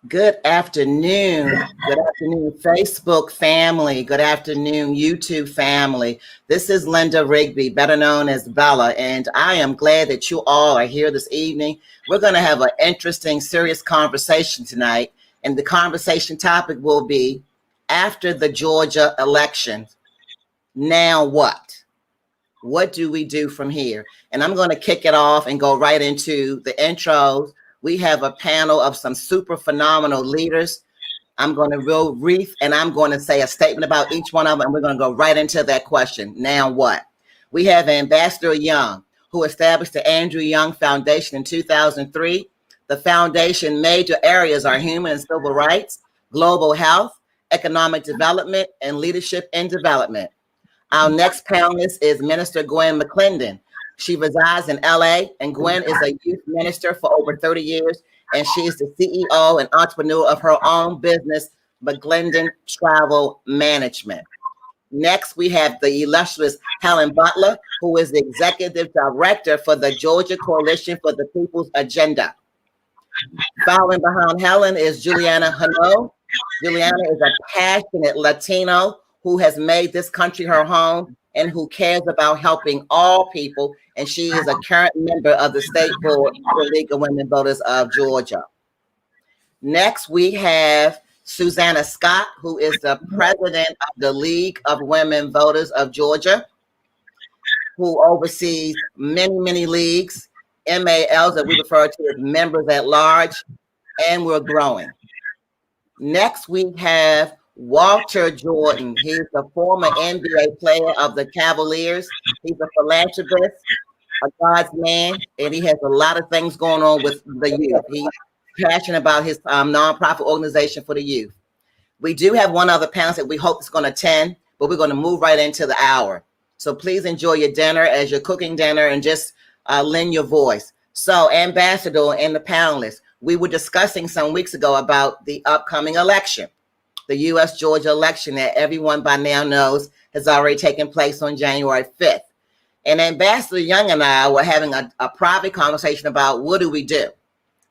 Good afternoon. Good afternoon, Facebook family. Good afternoon, YouTube family. This is Linda Rigby, better known as Bella, and I am glad that you all are here this evening. We're going to have an interesting, serious conversation tonight, and the conversation topic will be after the Georgia election. Now what? What do we do from here? And I'm going to kick it off and go right into the intros. We have a panel of some super phenomenal leaders. I'm going to real brief and I'm going to say a statement about each one of them. And we're going to go right into that question. Now what? We have Ambassador Young, who established the Andrew Young Foundation in 2003. The foundation major areas are human and civil rights, global health, economic development, and leadership and development. Our next panelist is Minister Gwen McClendon. She resides in LA, and Gwen is a youth minister for over 30 years, and she is the CEO and entrepreneur of her own business, McClendon Travel Management. Next, we have the illustrious Helen Butler, who is the executive director for the Georgia Coalition for the People's Agenda. Following behind Helen is Juliana Heleno. Juliana is a passionate Latino who has made this country her home and who cares about helping all people. And she is a current member of the State Board of the League of Women Voters of Georgia. Next, we have Susannah Scott, who is the president of the League of Women Voters of Georgia, who oversees many, many leagues, MALs that we refer to as members at large, and we're growing. Next, we have Walter Jordan. He's a former NBA player of the Cavaliers. He's a philanthropist, a God's man, and he has a lot of things going on with the youth. He's passionate about his nonprofit organization for the youth. We do have one other panel that we hope is going to attend, but we're going to move right into the hour. So please enjoy your dinner as you're cooking dinner and just lend your voice. So, Ambassador and the panelists, we were discussing some weeks ago about the upcoming election. The U.S. Georgia election that everyone by now knows has already taken place on January 5th. And Ambassador Young and I were having a private conversation about what do we do?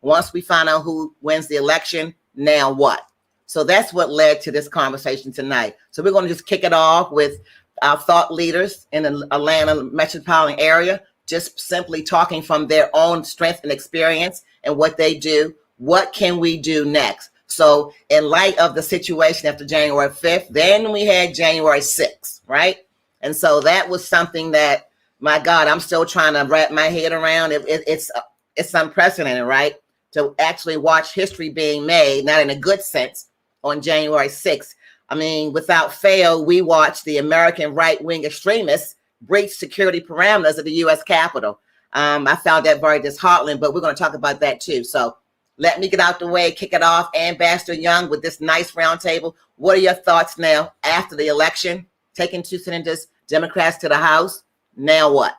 Once we find out who wins the election, now what? So that's what led to this conversation tonight. So we're going to just kick it off with our thought leaders in the Atlanta metropolitan area, just simply talking from their own strength and experience and what they do. What can we do next? So in light of the situation after January 5th, then we had January 6th, right? And so that was something that, my God, I'm still trying to wrap my head around. It's unprecedented, right? To actually watch history being made, not in a good sense, on January 6th. I mean, without fail, we watched the American right-wing extremists breach security parameters of the U.S. Capitol. I found that very disheartening, but we're going to talk about that too. So let me get out the way, kick it off. Ambassador Young with this nice roundtable. What are your thoughts now after the election? Taking two senators, Democrats to the House. Now what?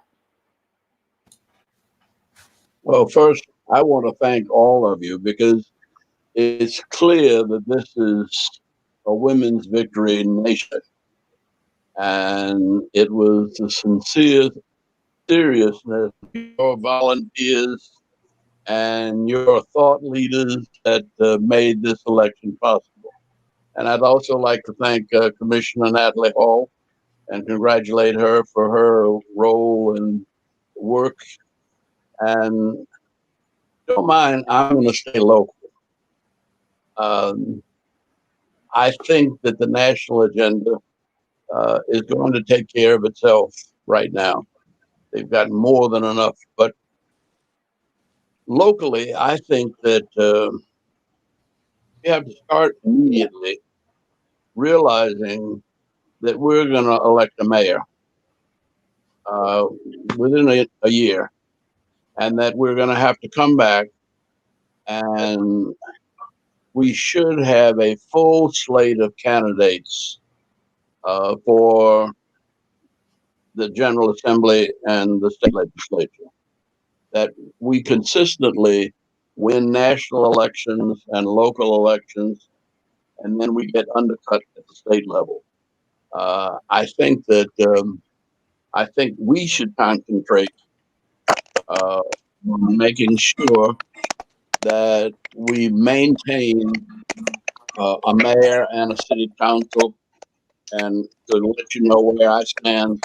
Well, first, I want to thank all of you because it's clear that this is a women's victory nation. And it was the sincere seriousness of your volunteers and your thought leaders that made this election possible. And I'd also like to thank Commissioner Natalie Hall and congratulate her for her role and work. And don't mind, I'm going to stay local. I think that the national agenda is going to take care of itself right now. They've got more than enough. But locally, I think that we have to start immediately realizing that we're going to elect a mayor within a year, and that we're going to have to come back and we should have a full slate of candidates for the General Assembly and the state legislature, that we consistently win national elections and local elections, and then we get undercut at the state level. I think we should concentrate on making sure that we maintain a mayor and a city council. And to let you know where I stand,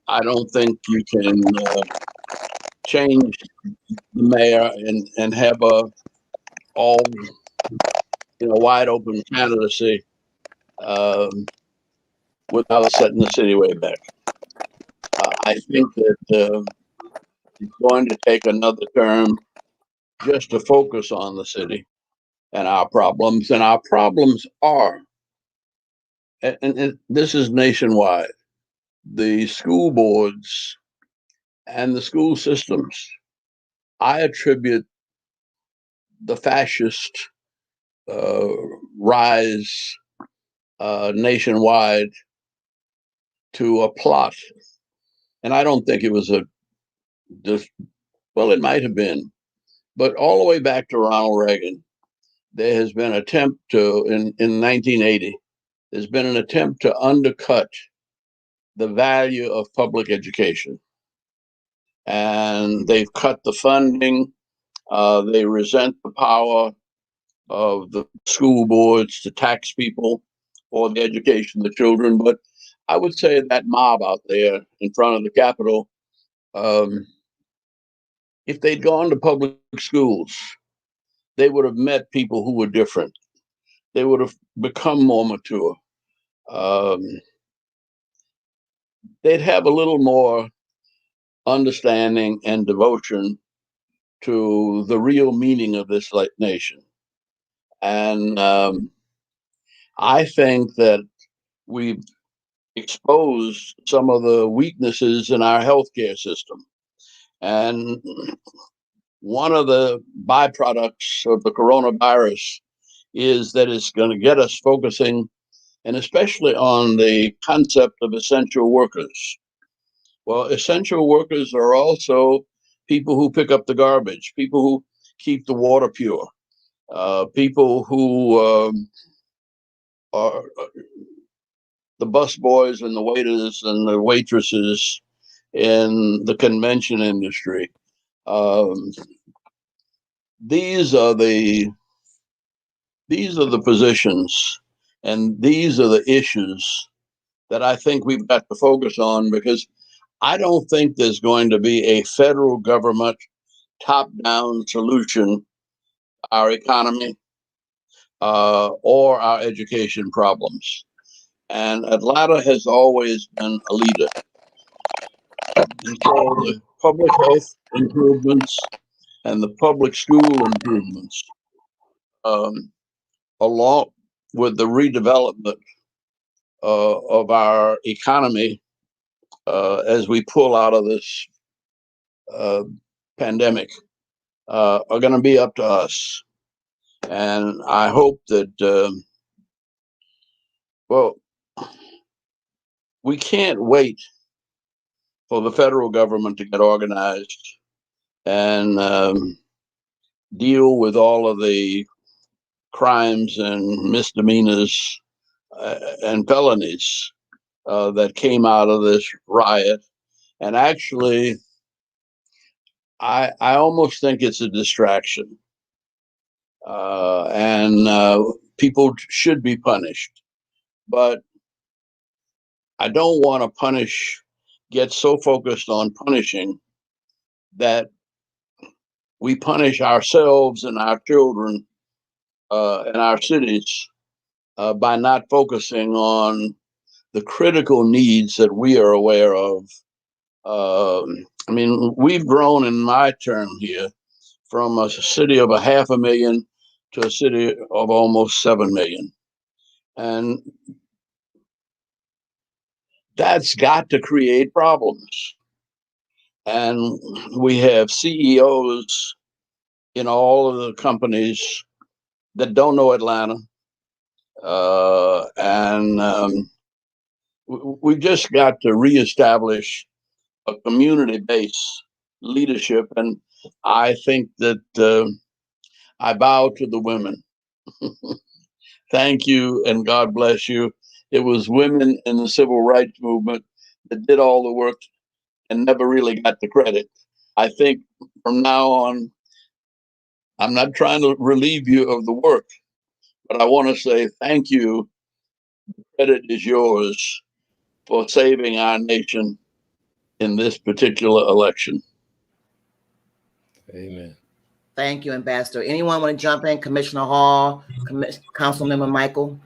I don't think you can change the mayor and have a all wide open candidacy without setting the city way back. I think that it's going to take another term just to focus on the city and our problems. And our problems are, and this is nationwide, the school boards and the school systems. I attribute the fascist rise nationwide to a plot. And I don't think it was well, it might have been, but all the way back to Ronald Reagan, there has been an attempt to, in 1980, there's been an attempt to undercut the value of public education. And they've cut the funding. They resent the power of the school boards to tax people for the education of the children. But I would say that mob out there in front of the Capitol, if they'd gone to public schools, they would have met people who were different. They would have become more mature. They'd have a little more understanding and devotion to the real meaning of this nation. And I think that we've exposed some of the weaknesses in our healthcare system. And one of the byproducts of the coronavirus is that it's going to get us focusing, and especially on the concept of essential workers. Well, essential workers are also people who pick up the garbage, people who keep the water pure, people who are the bus boys and the waiters and the waitresses in the convention industry. These are the positions and these are the issues that I think we've got to focus on, because I don't think there's going to be a federal government top-down solution to our economy or our education problems. And Atlanta has always been a leader. And so the public health improvements and the public school improvements, along with the redevelopment of our economy as we pull out of this pandemic, are going to be up to us. And I hope that, well, we can't wait for the federal government to get organized and deal with all of the crimes and misdemeanors and felonies that came out of this riot. And actually, I almost think it's a distraction. And people should be punished. But I don't want to get so focused on punishing that we punish ourselves and our children and our cities by not focusing on the critical needs that we are aware of. I mean, we've grown in my term here from a city of 500,000 to a city of almost 7 million. And that's got to create problems. And we have CEOs in all of the companies that don't know Atlanta. And we've just got to reestablish a community-based leadership. And I think that I bow to the women. Thank you and God bless you. It was women in the civil rights movement that did all the work and never really got the credit. I think from now on, I'm not trying to relieve you of the work, but I want to say thank you. Credit is yours for saving our nation in this particular election. Amen. Thank you, Ambassador. Anyone want to jump in? Commissioner Hall, Councilmember Michael?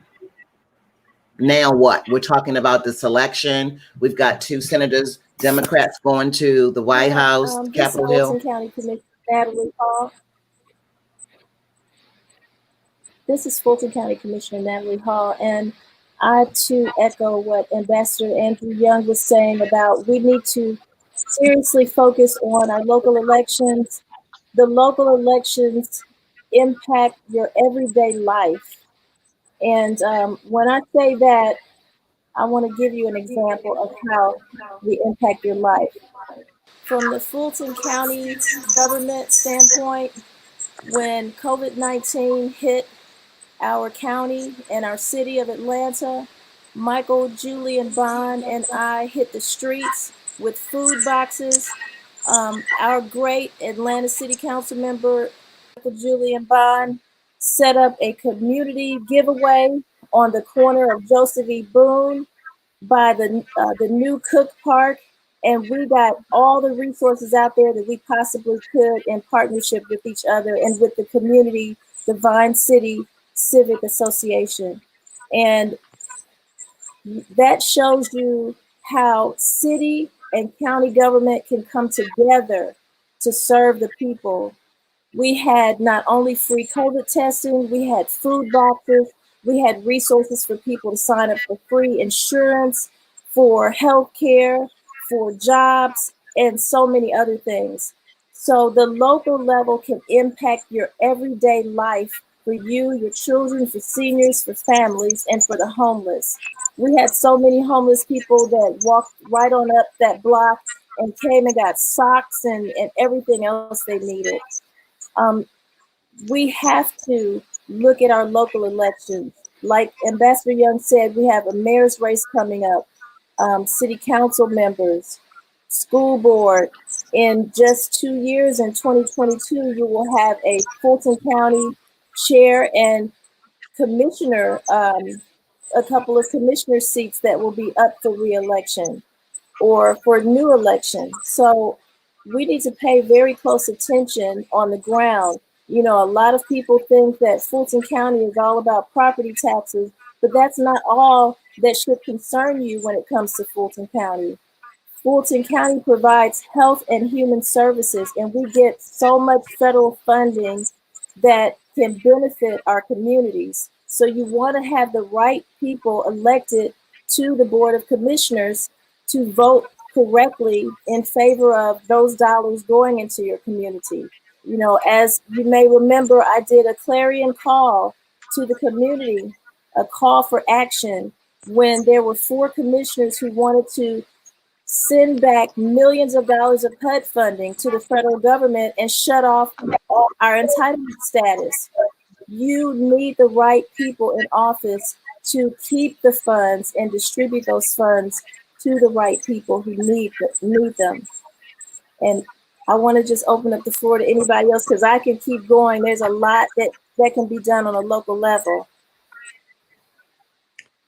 Now what? We're talking about this election. We've got two senators, Democrats going to the White House, Capitol Hill. Fulton County Commissioner Natalie Hall. This is Fulton County Commissioner Natalie Hall, and I too echo what Ambassador Andrew Young was saying about we need to seriously focus on our local elections. The local elections impact your everyday life. And when I say that, I want to give you an example of how we impact your life. From the Fulton County government standpoint, when COVID-19 hit our county and our city of Atlanta, Michael Julian Bond and I hit the streets with food boxes. Our great Atlanta City Council member, Michael Julian Bond, set up a community giveaway on the corner of Joseph E. Boone by the new Cook Park, and we got all the resources out there that we possibly could in partnership with each other and with the community, the Vine City Civic Association. And that shows you how city and county government can come together to serve the people. We had not only free COVID testing, we had food boxes, we had resources for people to sign up for free insurance, for health care, for jobs, and so many other things. So the local level can impact your everyday life for you, your children, for seniors, for families, and for the homeless. We had so many homeless people that walked right on up that block and came and got socks and everything else they needed. We have to look at our local elections. Like Ambassador Young said, we have a mayor's race coming up, city council members, school board. In just 2 years, in 2022, you will have a Fulton County chair and commissioner, a couple of commissioner seats that will be up for re-election or for new election. So we need to pay very close attention on the ground. You know, a lot of people think that Fulton County is all about property taxes, but that's not all that should concern you when it comes to Fulton County. Fulton County provides health and human services, and we get so much federal funding that can benefit our communities. So you want to have the right people elected to the Board of Commissioners to vote correctly in favor of those dollars going into your community. You know, as you may remember, I did a clarion call to the community, a call for action, when there were 4 commissioners who wanted to send back millions of dollars of HUD funding to the federal government and shut off all our entitlement status. You need the right people in office to keep the funds and distribute those funds to the right people who need them. And I want to just open up the floor to anybody else because I can keep going. There's a lot that can be done on a local level.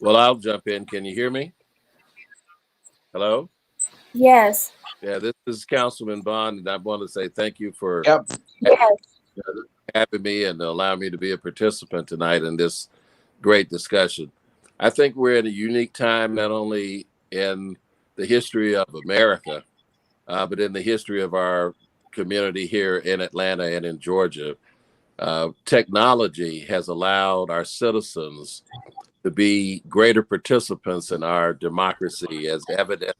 Well, I'll jump in. Can you hear me? Hello? Yes. Yeah, this is Councilman Bond, and I want to say thank you for Yes. having me and allowing me to be a participant tonight in this great discussion. I think we're in a unique time, not only in the history of America, but in the history of our community here in Atlanta and in Georgia. Technology has allowed our citizens to be greater participants in our democracy, as evident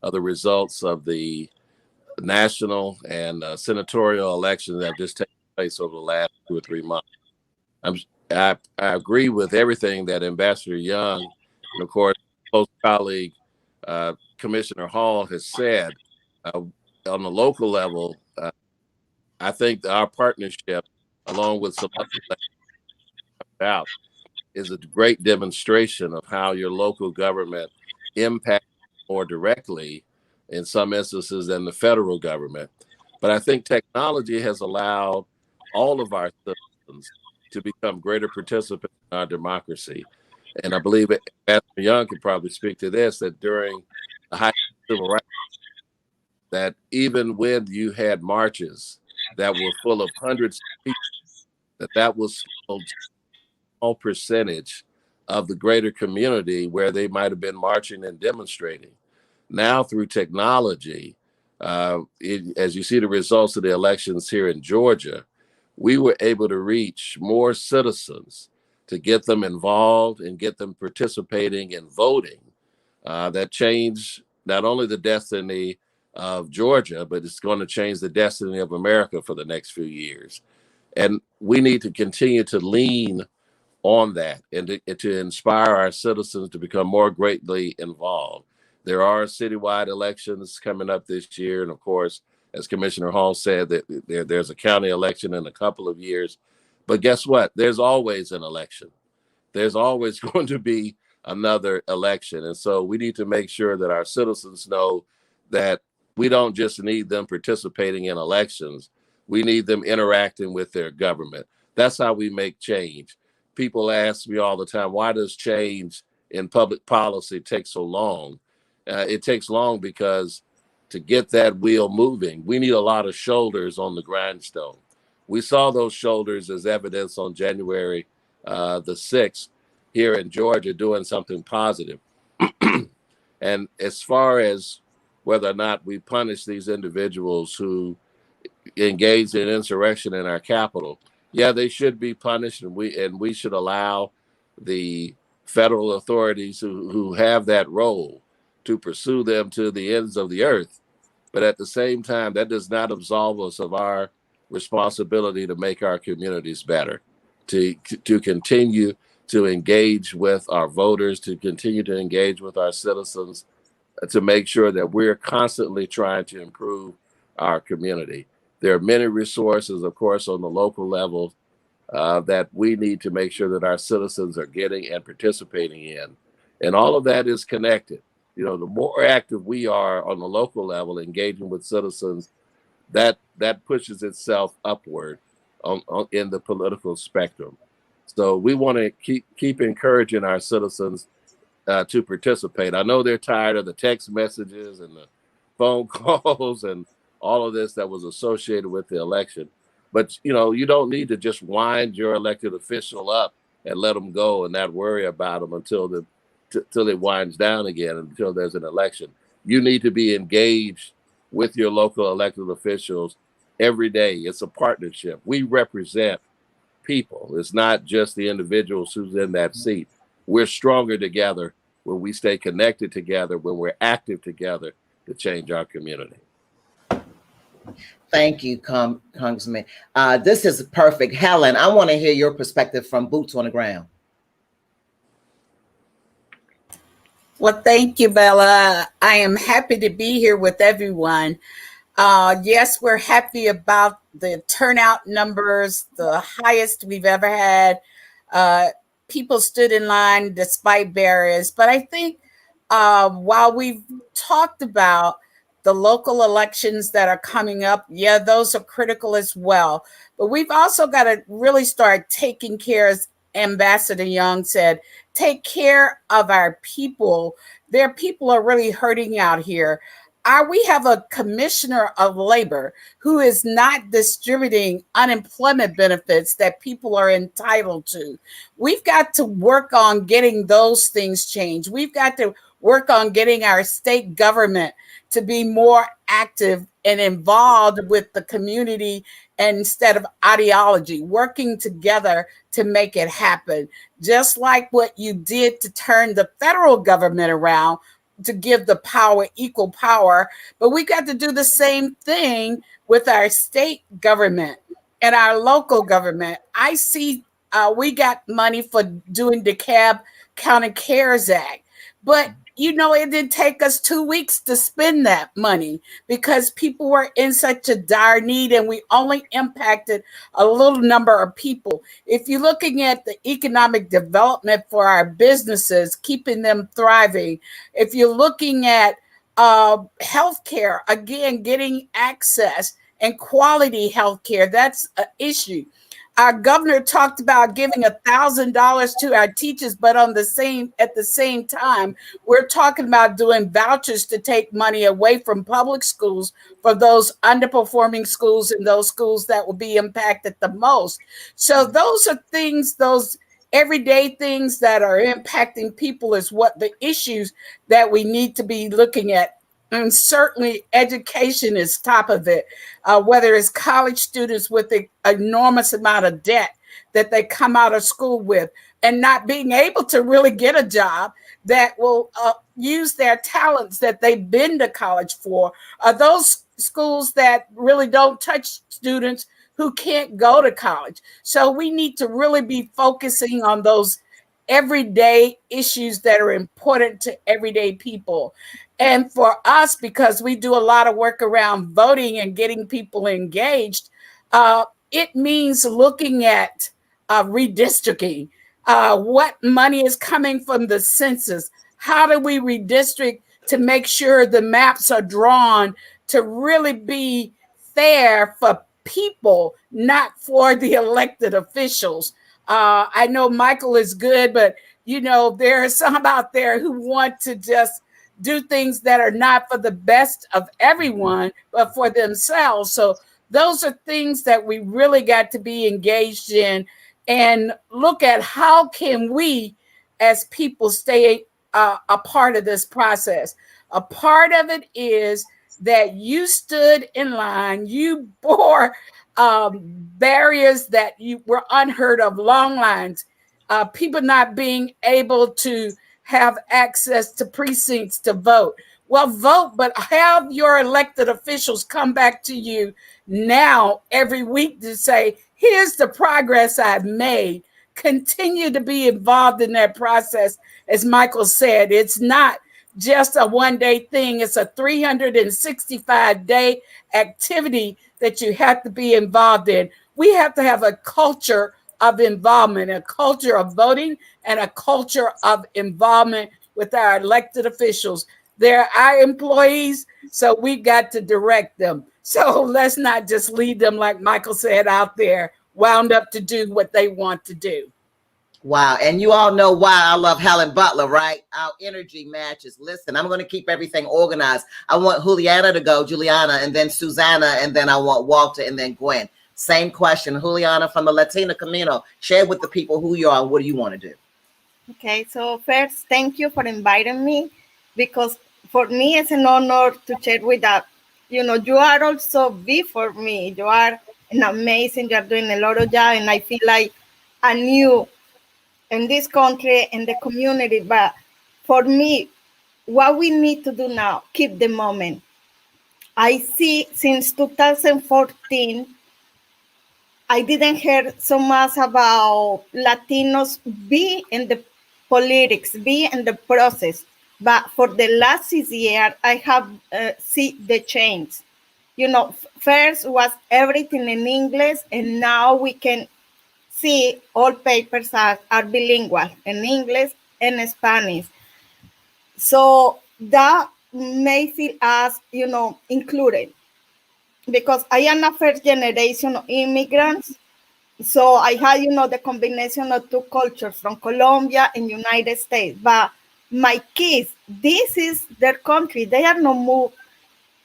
of the results of the national and senatorial elections that have just taken place over the last 2 or 3 months. I agree with everything that Ambassador Young and, of course, close colleague Commissioner Hall has said. On the local level, I think our partnership, along with some other out, is a great demonstration of how your local government impacts more directly in some instances than the federal government. But I think technology has allowed all of our citizens to become greater participants in our democracy. And I believe Ambassador Young could probably speak to this, that during the height of civil rights, that even when you had marches that were full of hundreds of people, that was a small percentage of the greater community where they might have been marching and demonstrating. Now through technology, as you see the results of the elections here in Georgia, we were able to reach more citizens to get them involved and get them participating and voting. That changed not only the destiny of Georgia, but it's going to change the destiny of America for the next few years. And we need to continue to lean on that and to inspire our citizens to become more greatly involved. There are citywide elections coming up this year. And of course, as Commissioner Hall said, that there's a county election in a couple of years. But guess what? There's always an election. There's always going to be another election. And so we need to make sure that our citizens know that we don't just need them participating in elections. We need them interacting with their government. That's how we make change. People ask me all the time, why does change in public policy take so long? It takes long because to get that wheel moving, we need a lot of shoulders on the grindstone. We saw those shoulders as evidence on January the 6th here in Georgia doing something positive. And as far as whether or not we punish these individuals who engaged in insurrection in our capital, yeah, they should be punished, and we should allow the federal authorities who have that role to pursue them to the ends of the earth. But at the same time, that does not absolve us of our responsibility to make our communities better, to continue to engage with our voters, to continue to engage with our citizens, to make sure that we're constantly trying to improve our community. There are many resources, of course, on the local level that we need to make sure that our citizens are getting and participating in. And all of that is connected. You know, the more active we are on the local level, engaging with citizens, that pushes itself upward in the political spectrum. So we want to keep encouraging our citizens to participate. I know they're tired of the text messages and the phone calls and all of this that was associated with the election. But, you know, you don't need to just wind your elected official up and let them go and not worry about them until it winds down again, until there's an election. You need to be engaged with your local elected officials every day. It's a partnership. We represent people. It's not just the individuals who's in that seat. We're stronger together when we stay connected together, when we're active together to change our community. Thank you, Congressman. This is perfect. Helen, I want to hear your perspective from boots on the ground. Well, thank you, Bella. I am happy to be here with everyone. Yes, we're happy about the turnout numbers, the highest we've ever had. People stood in line despite barriers. But I think while we've talked about the local elections that are coming up, yeah, those are critical as well. But we've also got to really start taking care, as Ambassador Young said, take care of our people. Their people are really hurting out here. We have a commissioner of labor who is not distributing unemployment benefits that people are entitled to. We've got to work on getting those things changed. We've got to work on getting our state government to be more active and involved with the community instead of ideology, working together to make it happen. Just like what you did to turn the federal government around, to give the power, equal power, but we got to do the same thing with our state government and our local government. I see we got money for doing the DeKalb County CARES Act, but you know, it did take us 2 weeks to spend that money because people were in such a dire need and we only impacted a little number of people. If you're looking at the economic development for our businesses, keeping them thriving, if you're looking at healthcare, again, getting access and quality health care. That's an issue. Our governor talked about giving $1,000 to our teachers, but at the same time, we're talking about doing vouchers to take money away from public schools for those underperforming schools and those schools that will be impacted the most. So those are things, those everyday things that are impacting people is what the issues that we need to be looking at. And certainly education is top of it, whether it's college students with an enormous amount of debt that they come out of school with and not being able to really get a job that will use their talents that they've been to college for. Those schools that really don't touch students who can't go to college. So we need to really be focusing on those everyday issues that are important to everyday people. And for us, because we do a lot of work around voting and getting people engaged, it means looking at redistricting. What money is coming from the census? How do we redistrict to make sure the maps are drawn to really be fair for people, not for the elected officials? I know Michael is good, but there are some out there who want to just do things that are not for the best of everyone, but for themselves. So those are things that we really got to be engaged in and look at how can we as people stay a part of this process. A part of it is that you stood in line, you bore barriers that you were unheard of, long lines, people not being able to have access to precincts to vote. Well, vote, but have your elected officials come back to you now every week to say, here's the progress I've made. Continue to be involved in that process. As Michael said, it's not just a one-day thing. It's a 365-day activity that you have to be involved in. We have to have a culture of involvement, a culture of voting, and a culture of involvement with our elected officials. They're our employees, so we've got to direct them. So let's not just leave them, like Michael said, out there, wound up to do what they want to do. Wow. And you all know why I love Helen Butler, right? Our energy matches. Listen, I'm going to keep everything organized. I want Juliana to go, Juliana, and then Susannah, and then I want Walter, and then Gwen. Same question. Juliana from the Latina Camino. Share with the people who you are and what do you want to do? Okay, so first, thank you for inviting me, because for me it's an honor to share with that. You are also big for me. You are an amazing, you're doing a lot of job, and I feel like I'm new in this country, in the community. But for me, what we need to do now, keep the moment. I see since 2014, I didn't hear so much about Latinos be in the politics, be in the process. But for the last 6 years, I have seen the change. First was everything in English, and now we can see all papers are bilingual in English and Spanish. So that may feel us, included. Because I am a first generation of immigrants. So I had, the combination of two cultures from Colombia and United States. But my kids, this is their country. They are not moved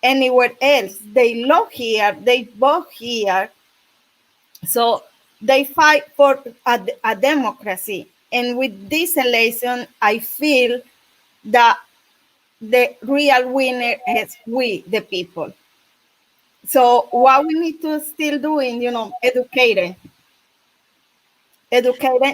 anywhere else. They love here. They vote here. So they fight for a democracy. And with this election, I feel that the real winner is we, the people. So what we need to still doing, educating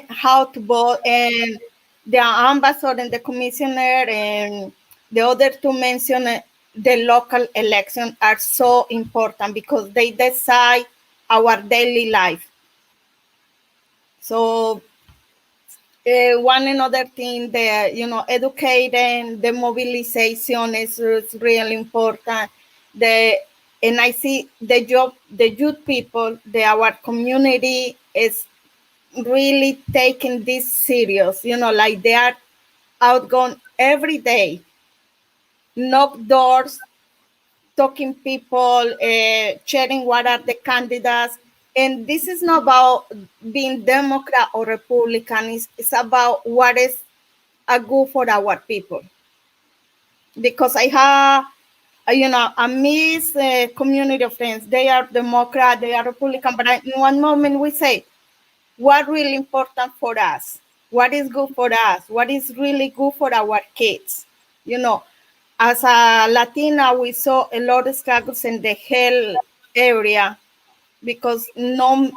how to vote, and the ambassador and the commissioner and the other two mentioned the local elections are so important because they decide our daily life. So one another thing that, educating, the mobilization is really important. And I see the youth people, our community is really taking this serious, like they are outgoing every day, knock doors, talking people, sharing what are the candidates. And this is not about being Democrat or Republican. It's about what is a good for our people. Because I have, a mixed community of friends. They are Democrat, they are Republican, but in one moment we say, what really important for us? What is good for us? What is really good for our kids? As a Latina, we saw a lot of struggles in the health area because no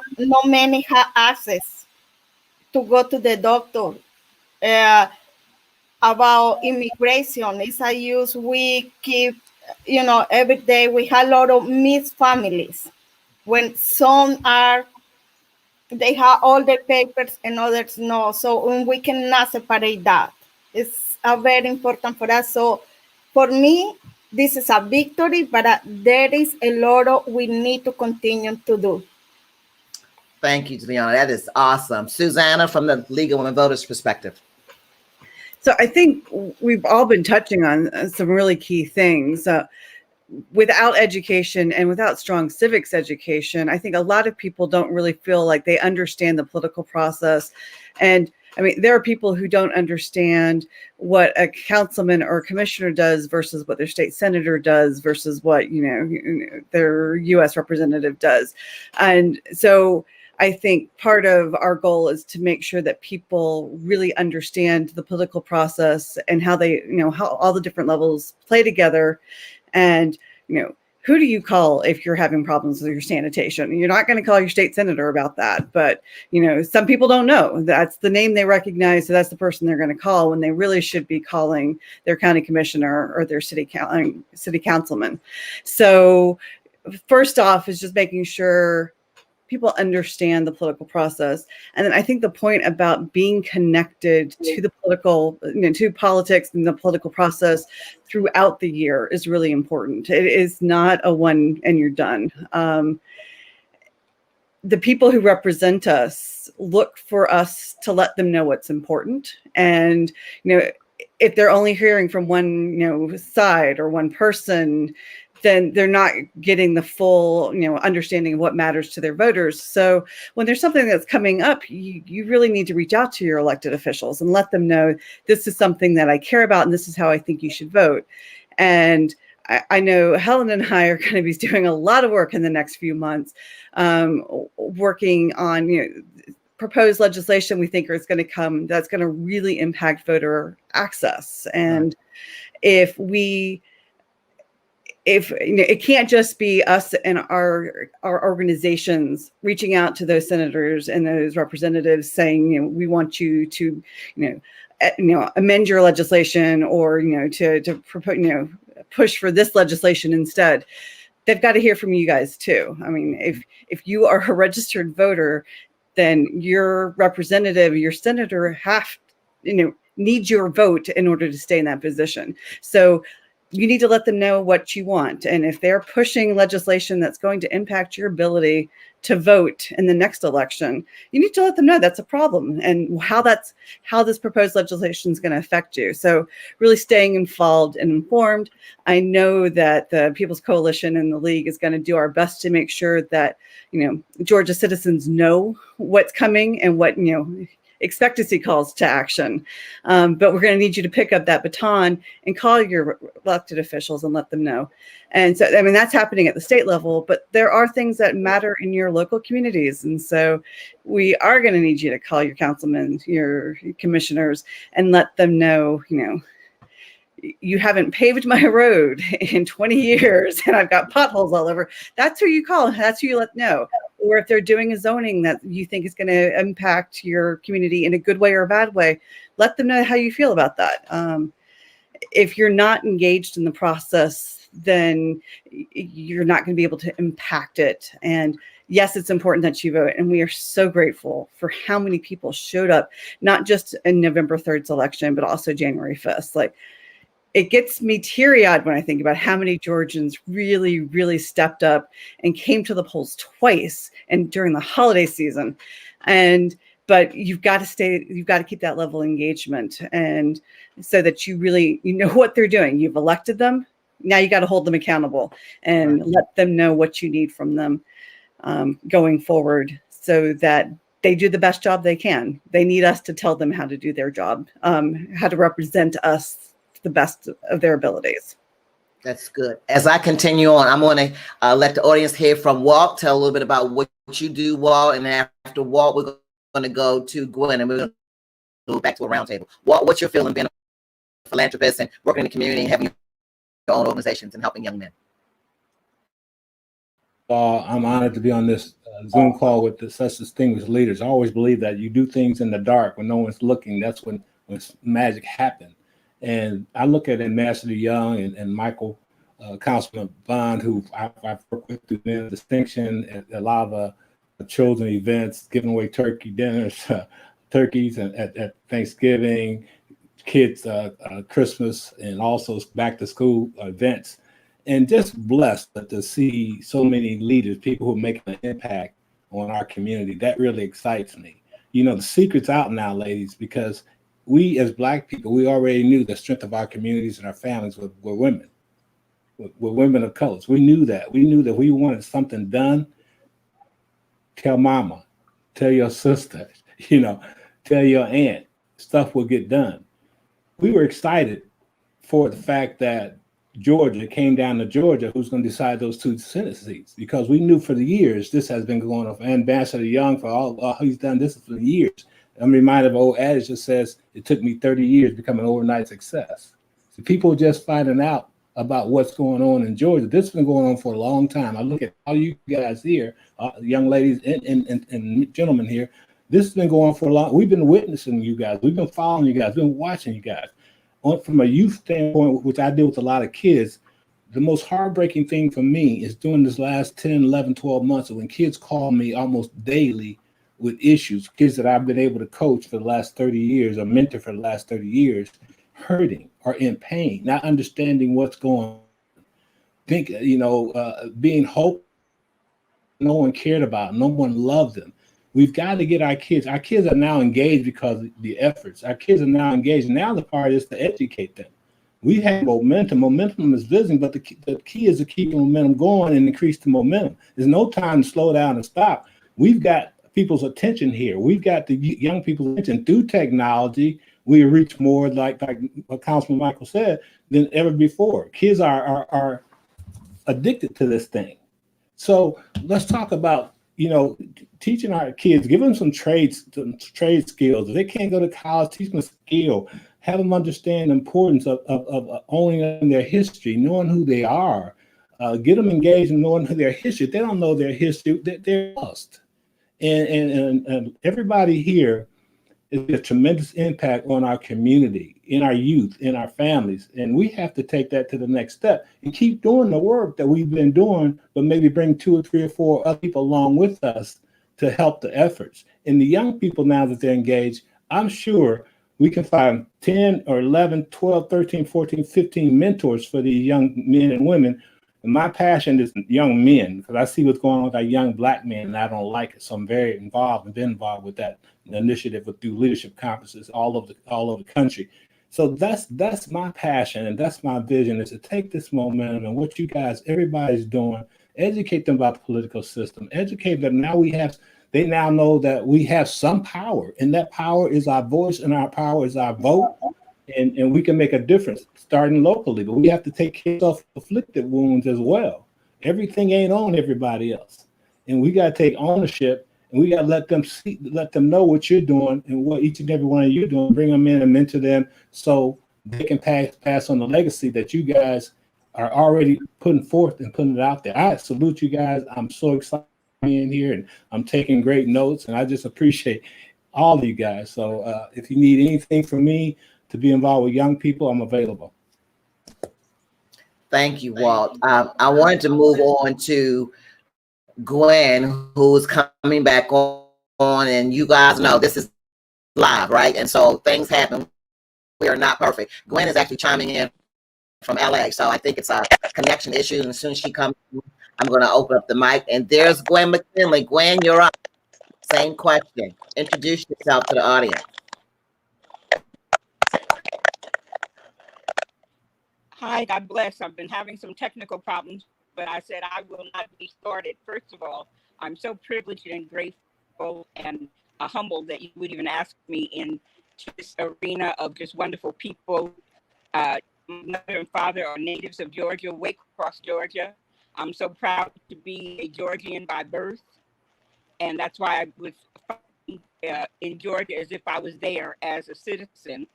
many have access to go to the doctor. About immigration, it's a use we keep, every day. We have a lot of mixed families when some they have all the papers and others no. So we cannot separate that. It's very important for us. So for me, this is a victory, but there is a lot of we need to continue to do. Thank you, Juliana. That is awesome. Susannah, from the League of Women Voters perspective. So I think we've all been touching on some really key things. Without education and without strong civics education, I think a lot of people don't really feel like they understand the political process. And I mean, there are people who don't understand what a councilman or a commissioner does versus what their state senator does versus what, their U.S. representative does. And so I think part of our goal is to make sure that people really understand the political process and how they, how all the different levels play together. And, who do you call if you're having problems with your sanitation? You're not going to call your state senator about that. But, some people don't know. That's the name they recognize. So that's the person they're going to call when they really should be calling their county commissioner or their city councilman. So first off is just making sure people understand the political process. And then I think the point about being connected to the political, to politics and the political process throughout the year is really important. It is not a one and you're done. The people who represent us look for us to let them know what's important. And, if they're only hearing from one, side or one person, then they're not getting the full, understanding of what matters to their voters. So when there's something that's coming up, you really need to reach out to your elected officials and let them know this is something that I care about and this is how I think you should vote. And I know Helen and I are going to be doing a lot of work in the next few months, working on, proposed legislation we think is going to come that's going to really impact voter access. And if it can't just be us and our organizations reaching out to those senators and those representatives saying, we want you to, amend your legislation or, to propose, push for this legislation instead. They've got to hear from you guys too. I mean, if you are a registered voter, then your representative, your senator needs your vote in order to stay in that position. So you need to let them know what you want. And if they're pushing legislation that's going to impact your ability to vote in the next election, you need to let them know that's a problem and how this proposed legislation is going to affect you. So really staying involved and informed. I know that the People's Coalition and the League is going to do our best to make sure that, Georgia citizens know what's coming and what, expectancy calls to action. But we're going to need you to pick up that baton and call your elected officials and let them know. And so, I mean, that's happening at the state level, but there are things that matter in your local communities. And so we are going to need you to call your councilmen, your commissioners, and let them know, you haven't paved my road in 20 years and I've got potholes all over. That's who you call. That's who you let know. Or if they're doing a zoning that you think is going to impact your community in a good way or a bad way, let them know how you feel about that. If you're not engaged in the process, then you're not going to be able to impact it. And yes, it's important that you vote. And we are so grateful for how many people showed up, not just in November 3rd's election, but also January 5th. It gets me teary-eyed when I think about how many Georgians really, really stepped up and came to the polls twice and during the holiday season. But you've got to keep that level of engagement, and so that you know what they're doing. You've elected them, Now you got to hold them accountable and let them know what you need from them going forward, so that they do the best job they can. They need us to tell them how to do their job, how to represent us to the best of their abilities. That's good. As I continue on, I'm going to let the audience hear from Walt, tell a little bit about what you do, Walt, and after Walt, we're going to go to Gwen, and we're going to go back to a roundtable. Walt, what's your feeling being a philanthropist and working in the community and having your own organizations and helping young men? I'm honored to be on this Zoom call with such distinguished leaders. I always believe that you do things in the dark when no one's looking. That's when magic happens. And I look at Ambassador Young and Michael, Councilman Bond, who I've worked with through the distinction at a lot of children events, giving away turkey dinners, turkeys at Thanksgiving, kids Christmas, and also back to school events. And just blessed to see so many leaders, people who are making an impact on our community. That really excites me. You know, the secret's out now, ladies, because we as Black people, we already knew the strength of our communities and our families were women, were women of colors. We knew that. We knew that we wanted something done. Tell mama, tell your sister, you know, tell your aunt, stuff will get done. We were excited for the fact that Georgia came down to Georgia, who's going to decide those 2 Senate seats, because we knew for the years this has been going on. Ambassador Young, for all he's done this for years. I'm reminded of an old adage that says, it took me 30 years to become an overnight success. So people just finding out about what's going on in Georgia. This has been going on for a long time. I look at all you guys here, young ladies and gentlemen here. This has been going on for a long. We've been witnessing you guys. We've been following you guys. We've been watching you guys. From a youth standpoint, which I deal with a lot of kids, the most heartbreaking thing for me is during this last 10, 11, 12 months, when kids call me almost daily with issues, kids that I've been able to coach for the last 30 years or mentor for the last 30 years, hurting or in pain, not understanding what's going on. Think, being hope, no one cared about, no one loved them. We've got to get our kids are now engaged because of the efforts. Our kids are now engaged. Now the part is to educate them. We have momentum. Momentum is visible, but the key is to keep the momentum going and increase the momentum. There's no time to slow down and stop. We've got people's attention here. We've got the young people's attention through technology. We reach more, like what Councilman Michael said, than ever before. Kids are addicted to this thing. So let's talk about, teaching our kids, give them some trade skills. If they can't go to college, teach them a skill. Have them understand the importance of owning their history, knowing who they are. Get them engaged in knowing who their history. If they don't know their history, they're lost. And everybody here is a tremendous impact on our community, in our youth, in our families. And we have to take that to the next step and keep doing the work that we've been doing, but maybe bring 2 or 3 or 4 other people along with us to help the efforts. And the young people, now that they're engaged, I'm sure we can find 10 or 11, 12, 13, 14, 15 mentors for these young men and women. And my passion is young men, because I see what's going on with our young Black men, and I don't like it. So I'm very involved and been involved with that initiative through leadership conferences all over the country. So that's my passion, and that's my vision, is to take this momentum and what you guys, everybody's doing, educate them about the political system, educate them. They now know that we have some power, and that power is our voice, and our power is our vote, and we can make a difference starting locally. But we have to take care of self-inflicted wounds as well. Everything ain't on everybody else, and we got to take ownership. And we got to let them know what you're doing and what each and every one of you are doing. Bring them in and mentor them so they can pass on the legacy that you guys are already putting forth and putting it out there. I salute you guys. I'm so excited being here, and I'm taking great notes, and I just appreciate all of you guys. So if you need anything from me to be involved with young people, I'm available. Thank you, Walt. I wanted to move on to Gwen, who's coming back on, and you guys know this is live, right? And so things happen. We are not perfect. Gwen is actually chiming in from LA, so I think it's a connection issue. And as soon as she comes, I'm going to open up the mic. And there's Gwen McClendon. Gwen, you're up. Same question. Introduce yourself to the audience. Hi, God bless. I've been having some technical problems, but I said I will not be started. First of all, I'm so privileged and grateful and humbled that you would even ask me into this arena of just wonderful people. My mother and father are natives of Georgia, Waycross, Georgia. I'm so proud to be a Georgian by birth, and that's why I was in Georgia as if I was there as a citizen.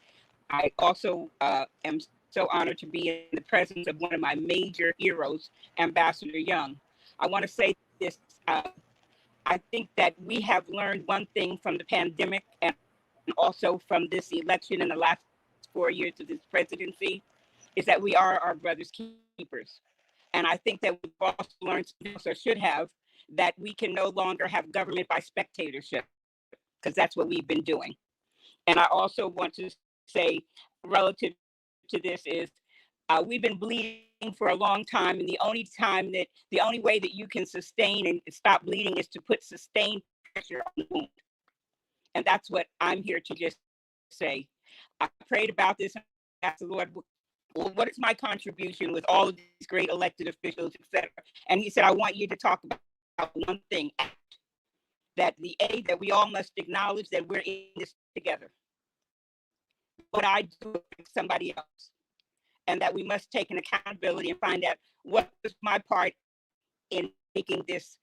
I also am so honored to be in the presence of one of my major heroes, Ambassador Young. I want to say this. I think that we have learned one thing from the pandemic and also from this election in the last 4 years of this presidency, is that we are our brother's keepers. And I think that we've also learned, or should have, that we can no longer have government by spectatorship, because that's what we've been doing. And I also want to say, relative to this, is we've been bleeding for a long time, and the only way that you can sustain and stop bleeding is to put sustained pressure on the wound. And that's what I'm here to just say. I prayed about this and asked the Lord, well, what is my contribution with all of these great elected officials, etc.? And he said, I want you to talk about one thing, that that we all must acknowledge that we're in this together. What I do affects somebody else, and that we must take an accountability and find out what was my part in making this,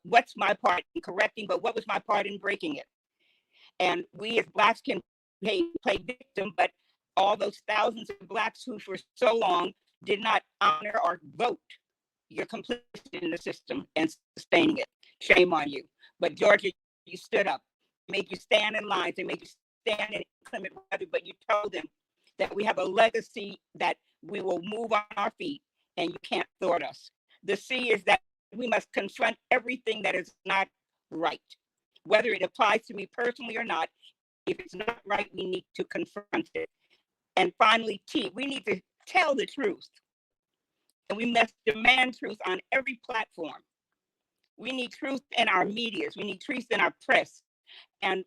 what's my part in correcting, but what was my part in breaking it? And we as Blacks can play victim, but all those thousands of Blacks who for so long did not honor or vote, you're complicit in the system and sustaining it. Shame on you. But Georgia, you stood up, made you stand in lines, they made you stand in inclement weather, but you told them that we have a legacy that we will move on our feet and you can't thwart us. The C is that we must confront everything that is not right, whether it applies to me personally or not. If it's not right, we need to confront it. And finally, T, we need to tell the truth. And we must demand truth on every platform. We need truth in our medias. We need truth in our press and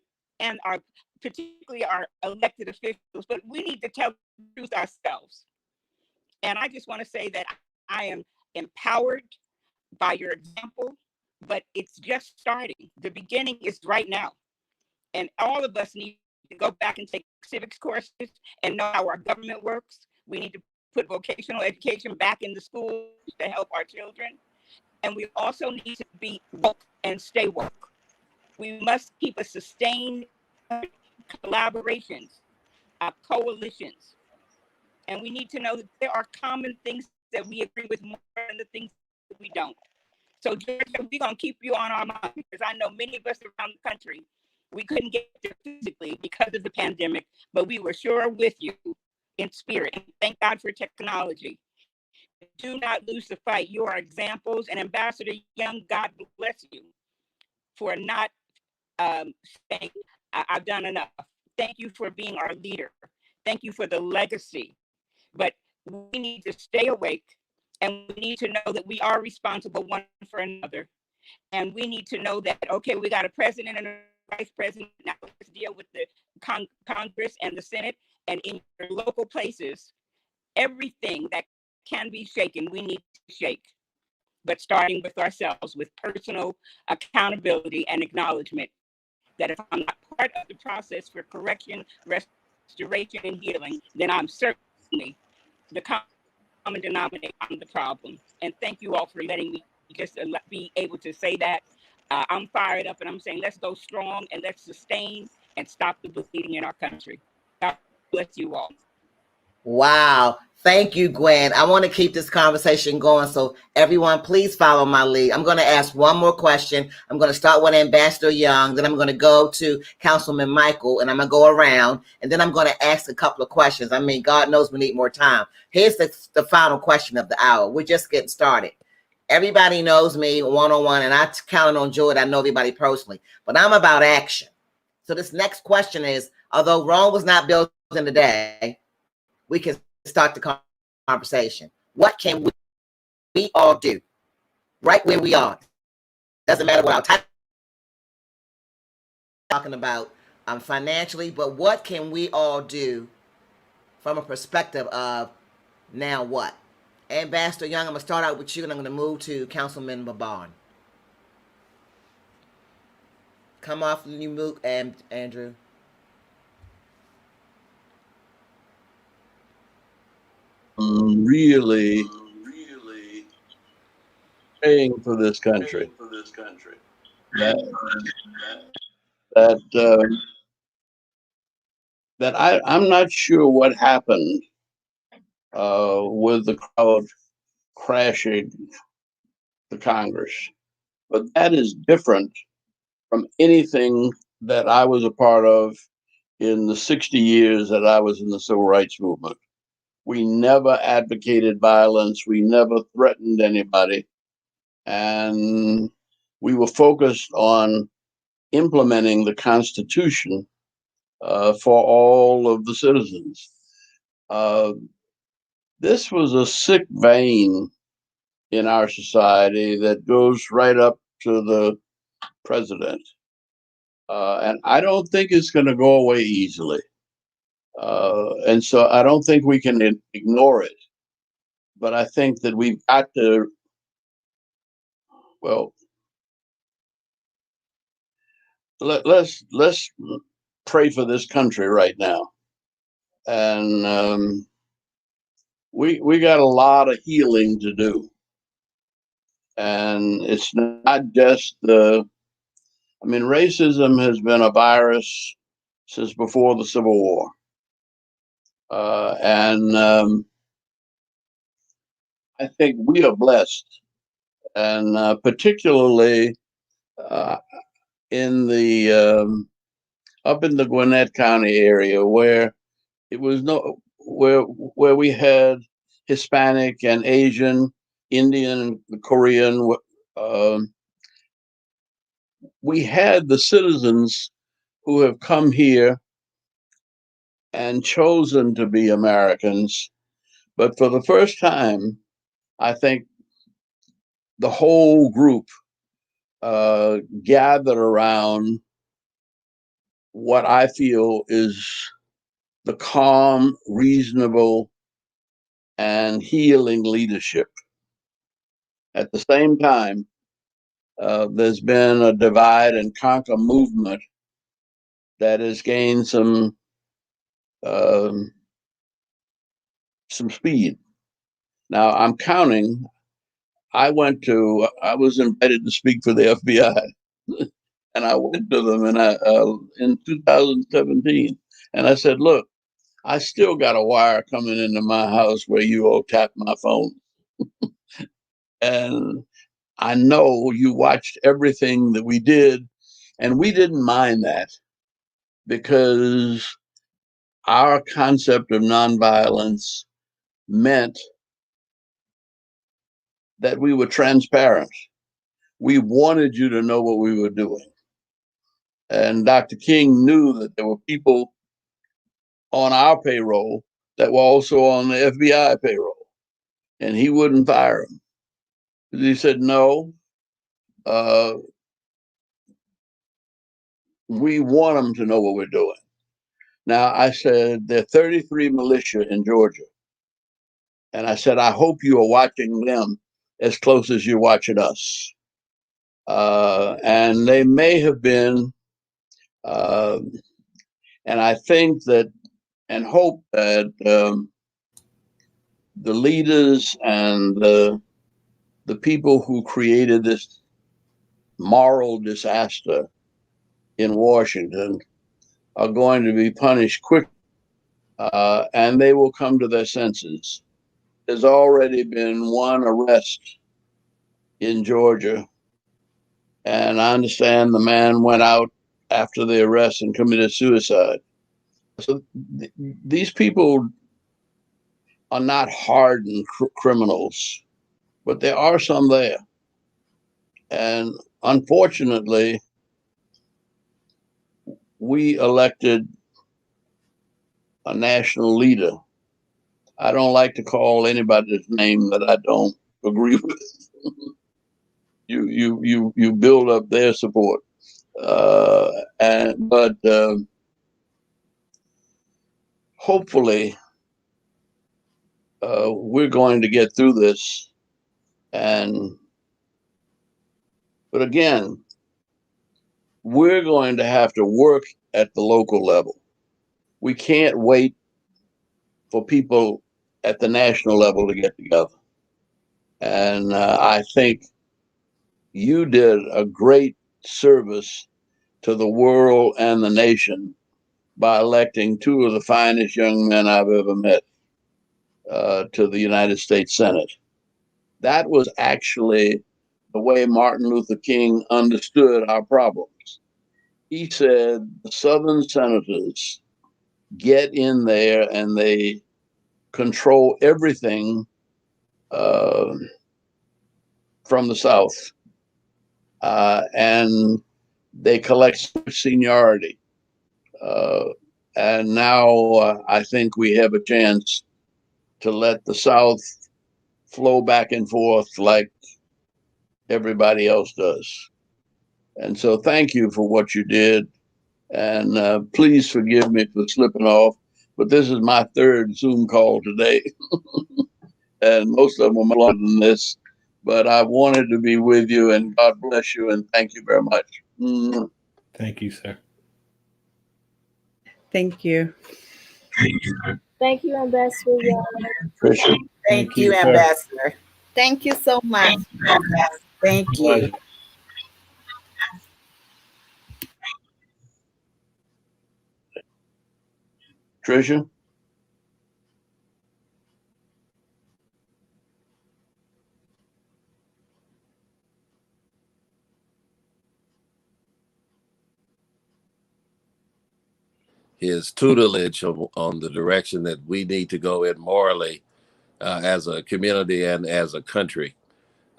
our, particularly our elected officials, but we need to tell the truth ourselves. And I just want to say that I am empowered by your example, but it's just starting. The beginning is right now. And all of us need to go back and take civics courses and know how our government works. We need to put vocational education back in the schools to help our children. And we also need to be woke and stay woke. We must keep a sustained collaborations, coalitions. And we need to know that there are common things that we agree with more than the things that we don't. So Georgia, we're gonna keep you on our mind, because I know many of us around the country, we couldn't get there physically because of the pandemic, but we were sure with you in spirit. And thank God for technology. Do not lose the fight. You are examples, and Ambassador Young, God bless you for not saying, I've done enough. Thank you for being our leader. Thank you for the legacy. But we need to stay awake, and we need to know that we are responsible one for another. And we need to know that, okay, we got a president and a vice president. Now let's deal with the Congress and the Senate, and in your local places, everything that can be shaken, we need to shake. But starting with ourselves, with personal accountability and acknowledgement that if I'm not part of the process for correction, restoration, and healing, then I'm certainly the common denominator on the problem. And thank you all for letting me just be able to say that. I'm fired up, and I'm saying let's go strong and let's sustain and stop the bleeding in our country. God bless you all. Wow. Thank you, Gwen. I want to keep this conversation going, so everyone, please follow my lead. I'm going to ask one more question. I'm going to start with Ambassador Young, then I'm going to go to Councilman Michael, and I'm going to go around, and then I'm going to ask a couple of questions. I mean, God knows we need more time. Here's the final question of the hour. We're just getting started. Everybody knows me one-on-one, and I counted on Joy. I know everybody personally, but I'm about action. So this next question is, although Rome was not built in a day, we can start the conversation. What can we all do right where we are? Doesn't matter what our title talking about financially, but what can we all do from a perspective of now what? Ambassador Young, I'm going to start out with you, and I'm going to move to Councilman Baban. Come off and you move, Andrew. Really paying for this country. I'm not sure what happened with the crowd crashing the Congress, but that is different from anything that I was a part of in the 60 years that I was in the civil rights movement. We never advocated violence. We never threatened anybody. And we were focused on implementing the Constitution for all of the citizens. This was a sick vein in our society that goes right up to the president. And I don't think it's going to go away easily. And so I don't think we can ignore it. But I think that we've got to, well, let's pray for this country right now. And we got a lot of healing to do. And it's not just racism has been a virus since before the Civil War. And I think we are blessed, and particularly in the up in the Gwinnett County area, where it was where we had Hispanic and Asian, Indian, and Korean. We had the citizens who have come here and chosen to be Americans, but for the first time, I think the whole group gathered around what I feel is the calm, reasonable, and healing leadership. At the same time, there's been a divide and conquer movement that has gained some speed. Now I'm counting. I was invited to speak for the FBI, and I went to them in 2017, and I said, "Look, I still got a wire coming into my house where you all tap my phone, and I know you watched everything that we did, and we didn't mind that because our concept of nonviolence meant that we were transparent. We wanted you to know what we were doing." And Dr. King knew that there were people on our payroll that were also on the FBI payroll, and he wouldn't fire them. He said, "No, we want them to know what we're doing." Now, I said, there are 33 militia in Georgia. And I said, I hope you are watching them as close as you're watching us. And they may have been, and I think that, and hope that the leaders and the people who created this moral disaster in Washington are going to be punished quick, and they will come to their senses. There's already been one arrest in Georgia, and I understand the man went out after the arrest and committed suicide. So these people are not hardened criminals, but there are some there. And unfortunately, we elected a national leader. I don't like to call anybody's name that I don't agree with. You build up their support, but hopefully we're going to get through this. But again, we're going to have to work at the local level. We can't wait for people at the national level to get together. And I think you did a great service to the world and the nation by electing two of the finest young men I've ever met to the United States Senate. That was actually the way Martin Luther King understood our problems. He said the Southern senators get in there and they control everything from the South. And they collect seniority. And now I think we have a chance to let the South flow back and forth like everybody else does. And so thank you for what you did. And please forgive me for slipping off, but this is my third Zoom call today. And most of them are longer than this. But I wanted to be with you, and God bless you, and thank you very much. Thank you, sir. Thank you. Thank you, Ambassador Young. Tricia. Thank you, sir. Ambassador. Thank you so much. Thank you. Tricia? His tutelage on the direction that we need to go in morally as a community and as a country.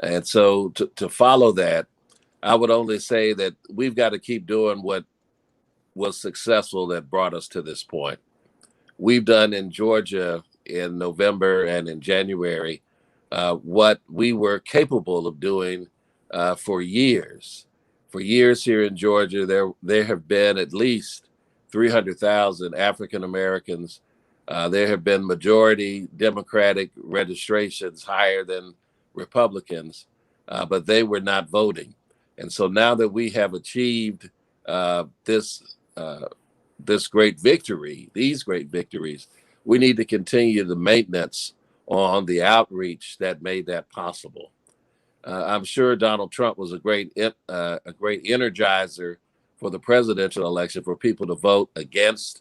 And so to follow that, I would only say that we've got to keep doing what was successful that brought us to this point. We've done in Georgia in November and in January what we were capable of doing for years. For years here in Georgia, there have been at least 300,000 African Americans. There have been majority Democratic registrations higher than Republicans, but they were not voting. And so now that we have achieved this great victory, these great victories, we need to continue the maintenance on the outreach that made that possible. I'm sure Donald Trump was a great energizer for the presidential election for people to vote against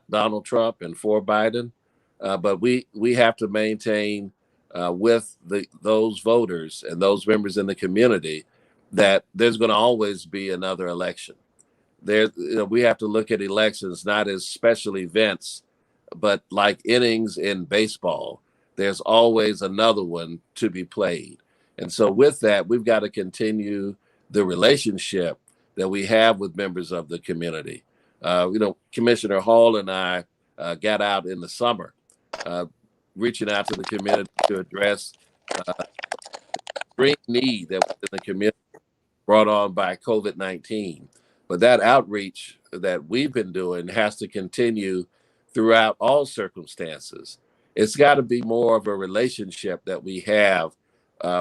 Donald Trump and for Biden. But we have to maintain with those voters and those members in the community that there's going to always be another election. We have to look at elections not as special events, but like innings in baseball. There's always another one to be played. And so with that, we've got to continue the relationship that we have with members of the community. Commissioner Hall and I got out in the summer, reaching out to the community to address extreme need that was in the community brought on by COVID-19. But that outreach that we've been doing has to continue throughout all circumstances. It's got to be more of a relationship that we have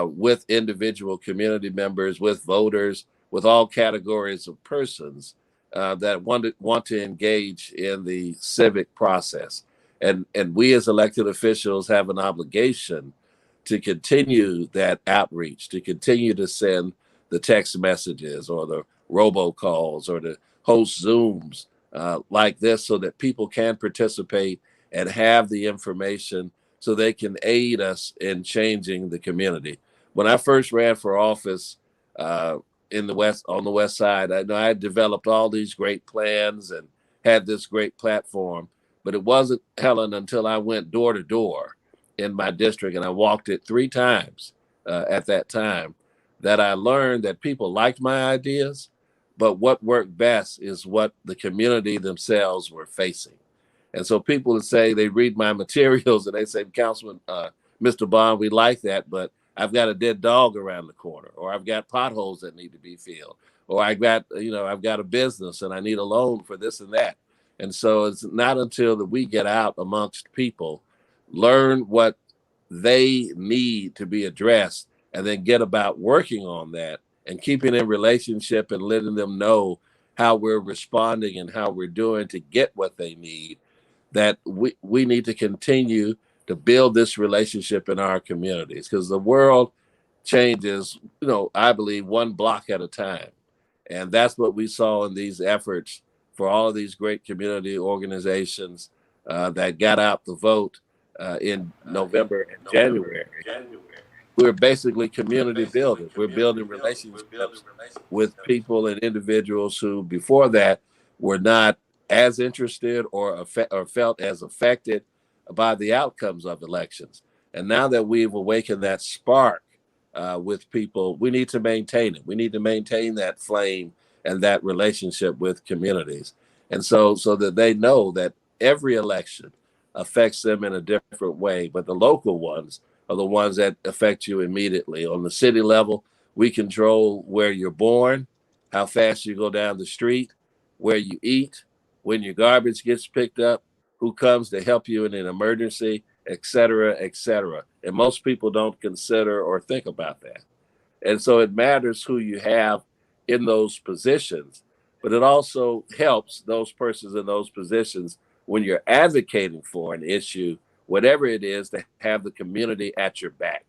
with individual community members, with voters, with all categories of persons that want to engage in the civic process. And we as elected officials have an obligation to continue that outreach, to continue to send the text messages or the robocalls or to host Zooms like this so that people can participate and have the information so they can aid us in changing the community. When I first ran for office in the West, on the West Side, I know I had developed all these great plans and had this great platform, but it wasn't, Helen, until I went door to door in my district and I walked it 3 times at that time that I learned that people liked my ideas, but what worked best is what the community themselves were facing. And so people would say, they read my materials and they say, Councilman, Mr. Bond, we like that, but I've got a dead dog around the corner, or I've got potholes that need to be filled, or I've got a business and I need a loan for this and that. And so it's not until that we get out amongst people learn what they need to be addressed, and then get about working on that and keeping in relationship and letting them know how we're responding and how we're doing to get what they need, that we need to continue to build this relationship in our communities, because the world changes, I believe, one block at a time. And that's what we saw in these efforts for all of these great community organizations that got out the vote in November and January. We're basically community builders. We're building relationships with people and individuals who before that were not as interested or felt as affected by the outcomes of elections. And now that we've awakened that spark with people, we need to maintain it. We need to maintain that flame and that relationship with communities. And so that they know that every election affects them in a different way, but the local ones are the ones that affect you immediately. On the city level, we control where you're born, how fast you go down the street, where you eat, when your garbage gets picked up, who comes to help you in an emergency, et cetera, et cetera. And most people don't consider or think about that. And so it matters who you have in those positions, but it also helps those persons in those positions when you're advocating for an issue, whatever it is, to have the community at your back.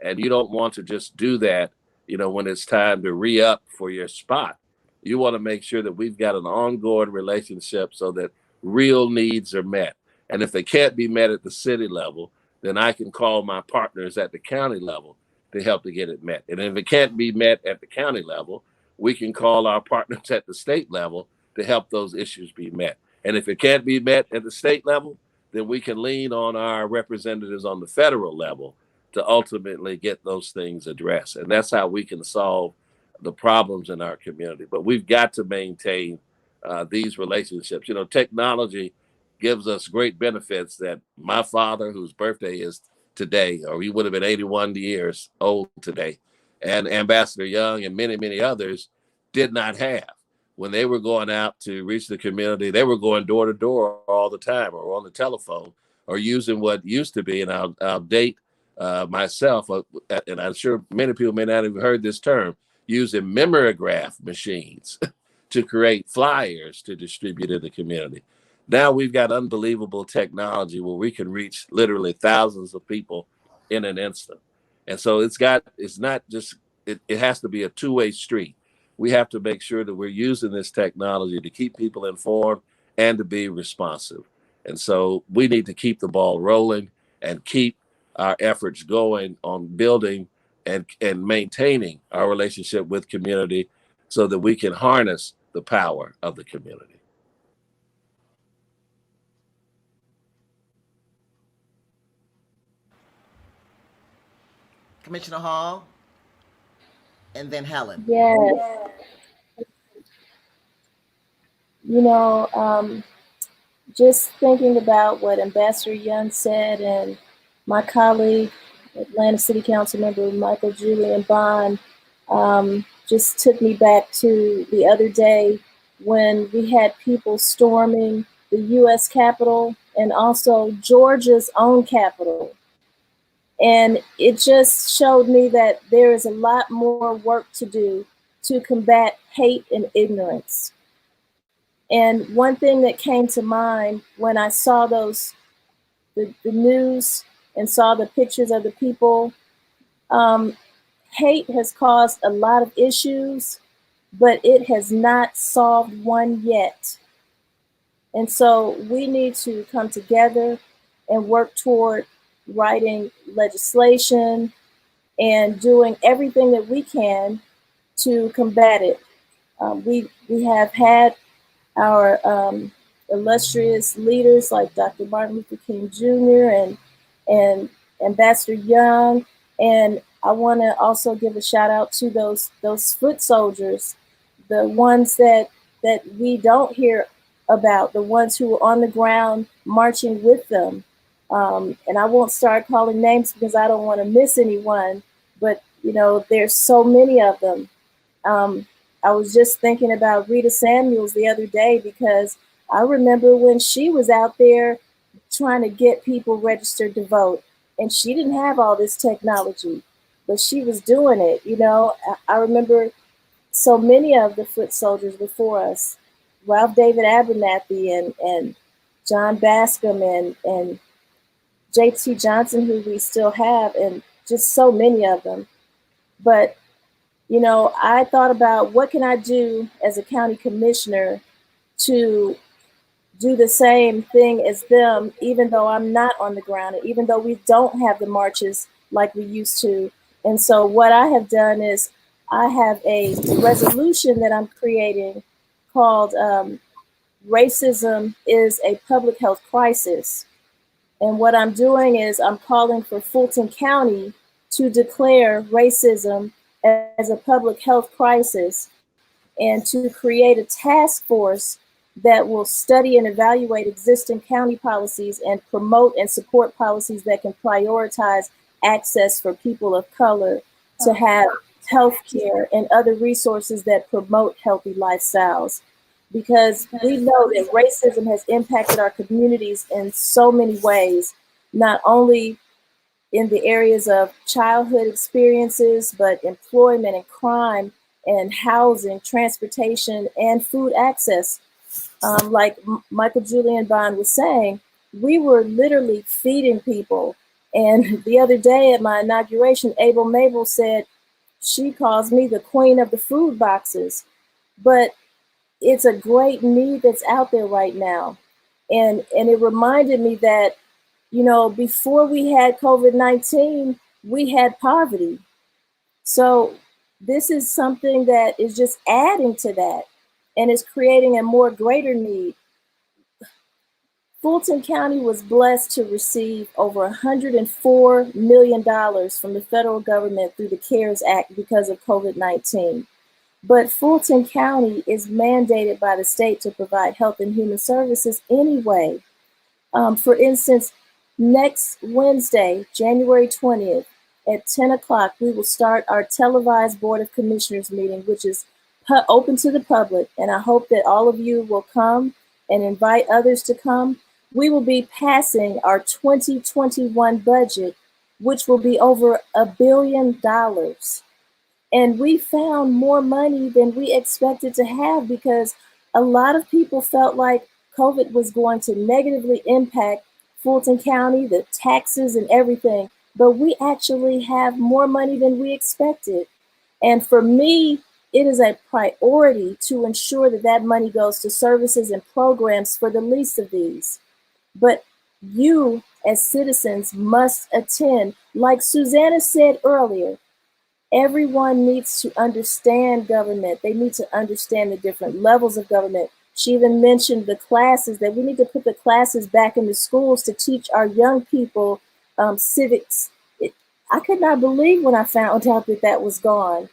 And you don't want to just do that, when it's time to re-up for your spot. You want to make sure that we've got an ongoing relationship so that real needs are met. And if they can't be met at the city level, then I can call my partners at the county level to help to get it met. And if it can't be met at the county level, we can call our partners at the state level to help those issues be met. And if it can't be met at the state level, then we can lean on our representatives on the federal level to ultimately get those things addressed. And that's how we can solve the problems in our community. But we've got to maintain these relationships. Technology gives us great benefits that my father, whose birthday is today, or he would have been 81 years old today, and Ambassador Young and many, many others did not have. When they were going out to reach the community, they were going door to door all the time, or on the telephone, or using what used to be, and I'll date myself, and I'm sure many people may not have heard this term, using mimeograph machines to create flyers to distribute in the community. Now we've got unbelievable technology where we can reach literally thousands of people in an instant. And so it has to be a two-way street. We have to make sure that we're using this technology to keep people informed and to be responsive. And so we need to keep the ball rolling and keep our efforts going on building and maintaining our relationship with community so that we can harness the power of the community. Commissioner Hall, and then Helen. Yes. Just thinking about what Ambassador Young said and my colleague, Atlanta City Council member Michael Julian Bond, just took me back to the other day when we had people storming the U.S. Capitol and also Georgia's own Capitol. And it just showed me that there is a lot more work to do to combat hate and ignorance. And one thing that came to mind when I saw the news and saw the pictures of the people, hate has caused a lot of issues, but it has not solved one yet. And so we need to come together and work toward writing legislation and doing everything that we can to combat it. We have had our illustrious leaders like Dr. Martin Luther King Jr. and Ambassador Young, and I want to also give a shout out to those foot soldiers, the ones that we don't hear about, the ones who are on the ground marching with them. And I won't start calling names because I don't want to miss anyone, but there's so many of them. I was just thinking about Rita Samuels the other day because I remember when she was out there trying to get people registered to vote. And she didn't have all this technology, but she was doing it. You know, I remember so many of the foot soldiers before us, Ralph David Abernathy and John Bascom and J.T. Johnson, who we still have, and just so many of them. But, you know, I thought about what can I do as a county commissioner to do the same thing as them, even though I'm not on the ground, and even though we don't have the marches like we used to. And so what I have done is I have a resolution that I'm creating called Racism is a Public Health Crisis. And what I'm doing is I'm calling for Fulton County to declare racism as a public health crisis and to create a task force that will study and evaluate existing county policies and promote and support policies that can prioritize access for people of color to have health care and other resources that promote healthy lifestyles. Because we know that racism has impacted our communities in so many ways, not only in the areas of childhood experiences, but employment and crime and housing, transportation, and food access. Like Michael Julian Bond was saying, we were literally feeding people. And the other day at my inauguration, Abel Mabel said, she calls me the queen of the food boxes. But it's a great need that's out there right now. And it reminded me that, you know, before we had COVID-19, we had poverty. So this is something that is just adding to that and is creating a more greater need. Fulton County was blessed to receive over $104 million from the federal government through the CARES Act because of COVID-19. But Fulton County is mandated by the state to provide health and human services anyway. For instance, next Wednesday, January 20th, at 10 o'clock, we will start our televised Board of Commissioners meeting, which is open to the public. And I hope that all of you will come and invite others to come. We will be passing our 2021 budget, which will be over $1 billion. And we found more money than we expected to have because a lot of people felt like COVID was going to negatively impact Fulton County, the taxes and everything. But we actually have more money than we expected. And for me, it is a priority to ensure that that money goes to services and programs for the least of these. But you, as citizens, must attend. Like Susannah said earlier, everyone needs to understand government. They need to understand the different levels of government. She even mentioned the classes, that we need to put the classes back in the schools to teach our young people civics. I could not believe when I found out that that was gone.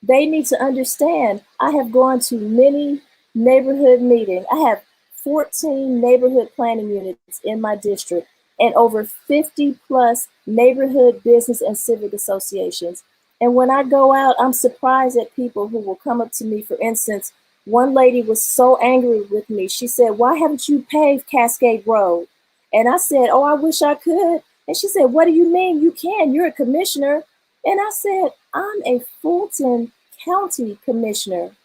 They need to understand. I have gone to many neighborhood meetings. I have 14 neighborhood planning units in my district and over 50 plus neighborhood business and civic associations. And when I go out, I'm surprised at people who will come up to me. For instance, one lady was so angry with me. She said, "Why haven't you paved Cascade Road?" And I said, "Oh, I wish I could." And she said, "What do you mean you can? You're a commissioner." And I said, "I'm a Fulton County commissioner.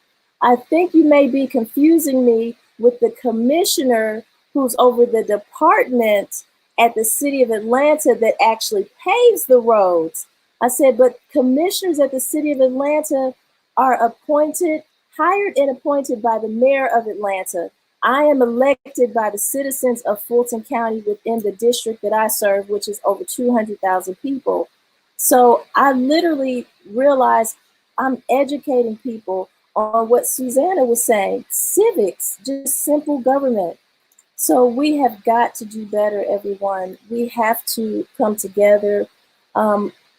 I think you may be confusing me with the commissioner who's over the department at the city of Atlanta that actually paves the roads." I said, "But commissioners at the city of Atlanta are appointed, hired and appointed by the mayor of Atlanta. I am elected by the citizens of Fulton County within the district that I serve, which is over 200,000 people." So I literally realized I'm educating people on what Susannah was saying, civics, just simple government. So we have got to do better, everyone. We have to come together.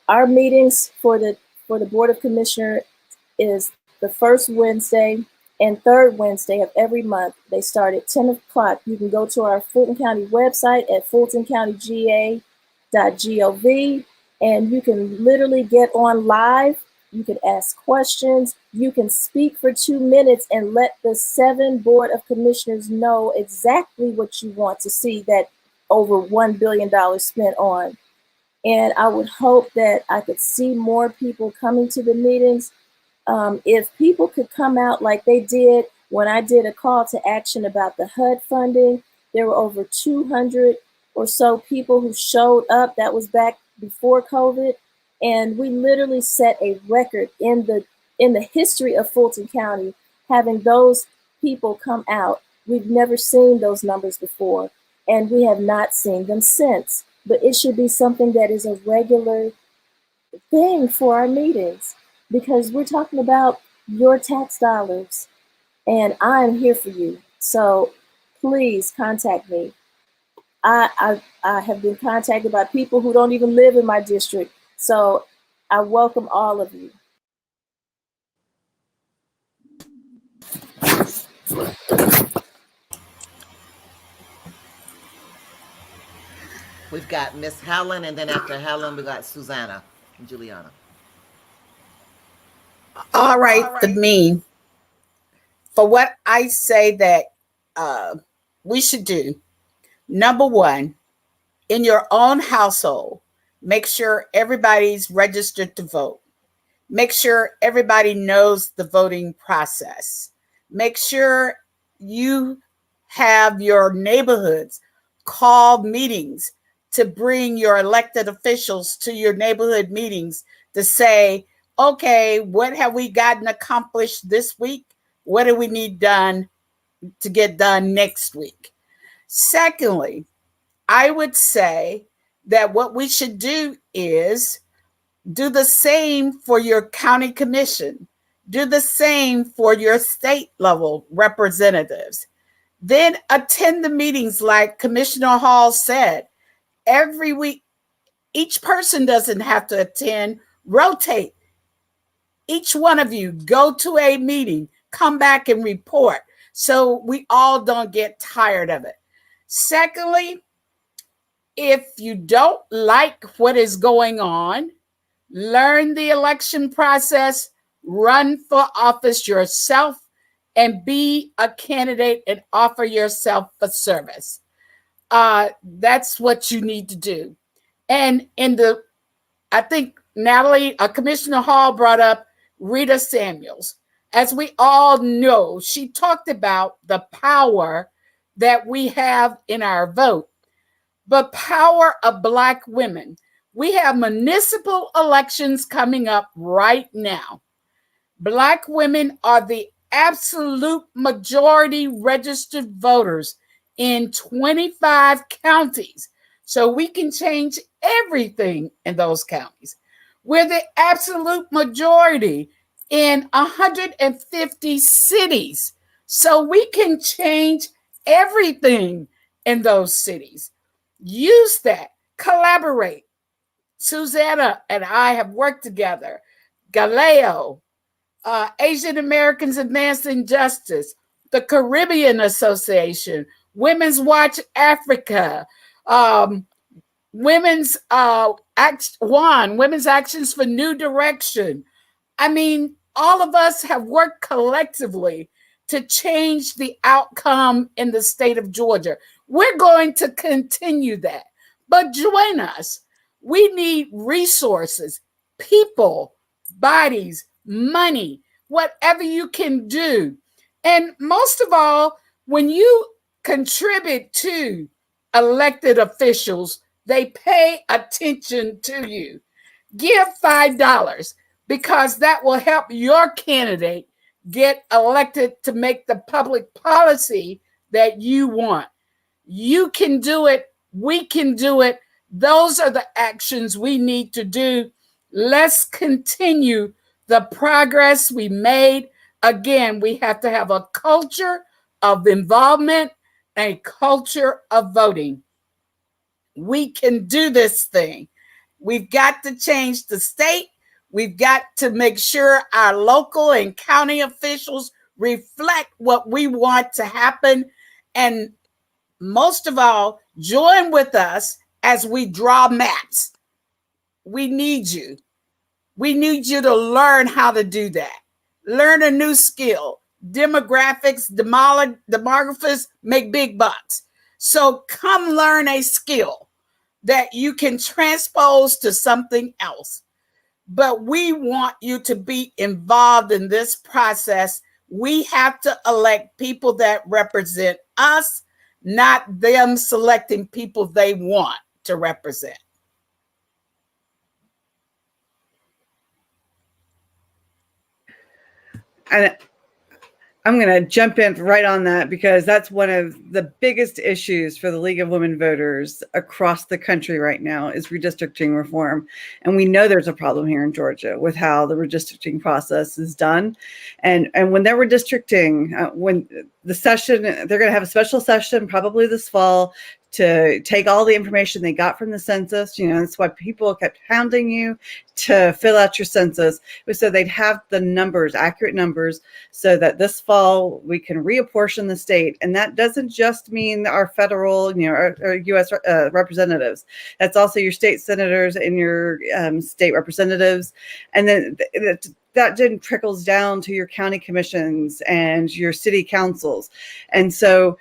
Our meetings for the Board of Commissioners is the first Wednesday and third Wednesday of every month. They start at 10 o'clock. You can go to our Fulton County website at fultoncountyga.gov, and you can literally get on live. You can ask questions. You can speak for 2 minutes and let the 7 Board of Commissioners know exactly what you want to see, that over $1 billion spent on. And I would hope that I could see more people coming to the meetings. If people could come out like they did when I did a call to action about the HUD funding, there were over 200 or so people who showed up. That was back before COVID. And we literally set a record in the history of Fulton County, having those people come out. We've never seen those numbers before, and we have not seen them since. But it should be something that is a regular thing for our meetings, because we're talking about your tax dollars, and I'm here for you. So please contact me. I have been contacted by people who don't even live in my district. So I welcome all of you. We've got Miss Helen, and then after Helen, we got Susannah and Juliana. All right, the me. For what I say that we should do, number one, in your own household, make sure everybody's registered to vote. Make sure everybody knows the voting process. Make sure you have your neighborhoods call meetings to bring your elected officials to your neighborhood meetings to say, okay, what have we gotten accomplished this week? What do we need done to get done next week? Secondly, I would say that what we should do is do the same for your county commission. Do the same for your state level representatives. Then attend the meetings like Commissioner Hall said. Every week, each person doesn't have to attend, rotate. Each one of you go to a meeting, come back and report so we all don't get tired of it. Secondly, if you don't like what is going on, learn the election process, run for office yourself, and be a candidate and offer yourself for service. That's what you need to do. And I think Natalie, Commissioner Hall brought up Rita Samuels. As we all know, she talked about the power that we have in our vote, but power of Black women. We have municipal elections coming up right now. Black women are the absolute majority registered voters in 25 counties. So we can change everything in those counties. We're the absolute majority in 150 cities. So we can change everything in those cities. Use that, collaborate. Susannah and I have worked together. Galileo, Asian Americans Advancing Justice, the Caribbean Association, Women's Watch Africa, Women's Actions for New Direction. I mean, all of us have worked collectively to change the outcome in the state of Georgia. We're going to continue that. But join us. We need resources, people, bodies, money, whatever you can do. And most of all, when you contribute to elected officials, they pay attention to you. Give $5 because that will help your candidate get elected to make the public policy that you want. You can do it. We can do it. Those are the actions we need to do. Let's continue the progress we made. Again, we have to have a culture of involvement, a culture of voting. We can do this thing. We've got to change the state. We've got to make sure our local and county officials reflect what we want to happen. And most of all, join with us as we draw maps. We need you. We need you to learn how to do that. Learn a new skill. Demographics, demographers make big bucks. So come learn a skill that you can transpose to something else. But we want you to be involved in this process. We have to elect people that represent us, not them selecting people they want to represent. And I'm going to jump in right on that because that's one of the biggest issues for the League of Women Voters across the country right now is redistricting reform. And we know there's a problem here in Georgia with how the redistricting process is done. And when they're redistricting, when the session, they're going to have a special session probably this fall to take all the information they got from the census. You know, that's why people kept hounding you to fill out your census, so they'd have the numbers, accurate numbers, so that this fall we can reapportion the state. And that doesn't just mean our federal, you know, our U.S. representatives. That's also your state senators and your state representatives. And then that then trickles down to your county commissions and your city councils. And so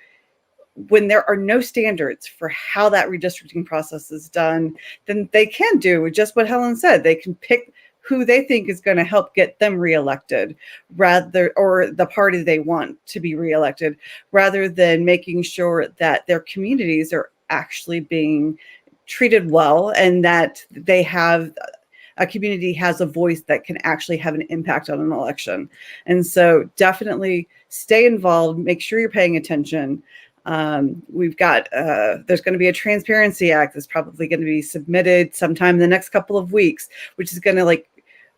when there are no standards for how that redistricting process is done, then they can do just what Helen said. They can pick who they think is going to help get them reelected, or the party they want to be reelected, rather than making sure that their communities are actually being treated well and that they have a community has a voice that can actually have an impact on an election. And so definitely stay involved, make sure you're paying attention. We've got, there's going to be a Transparency Act that's probably going to be submitted sometime in the next couple of weeks, which is going to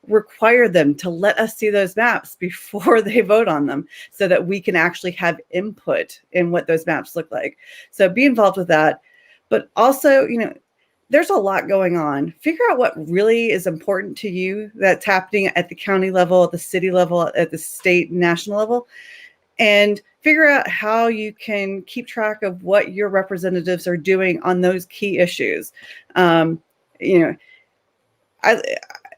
require them to let us see those maps before they vote on them so that we can actually have input in what those maps look like. So be involved with that. But also, you know, there's a lot going on. Figure out what really is important to you that's happening at the county level, at the city level, at the state and national level, and figure out how you can keep track of what your representatives are doing on those key issues. You know,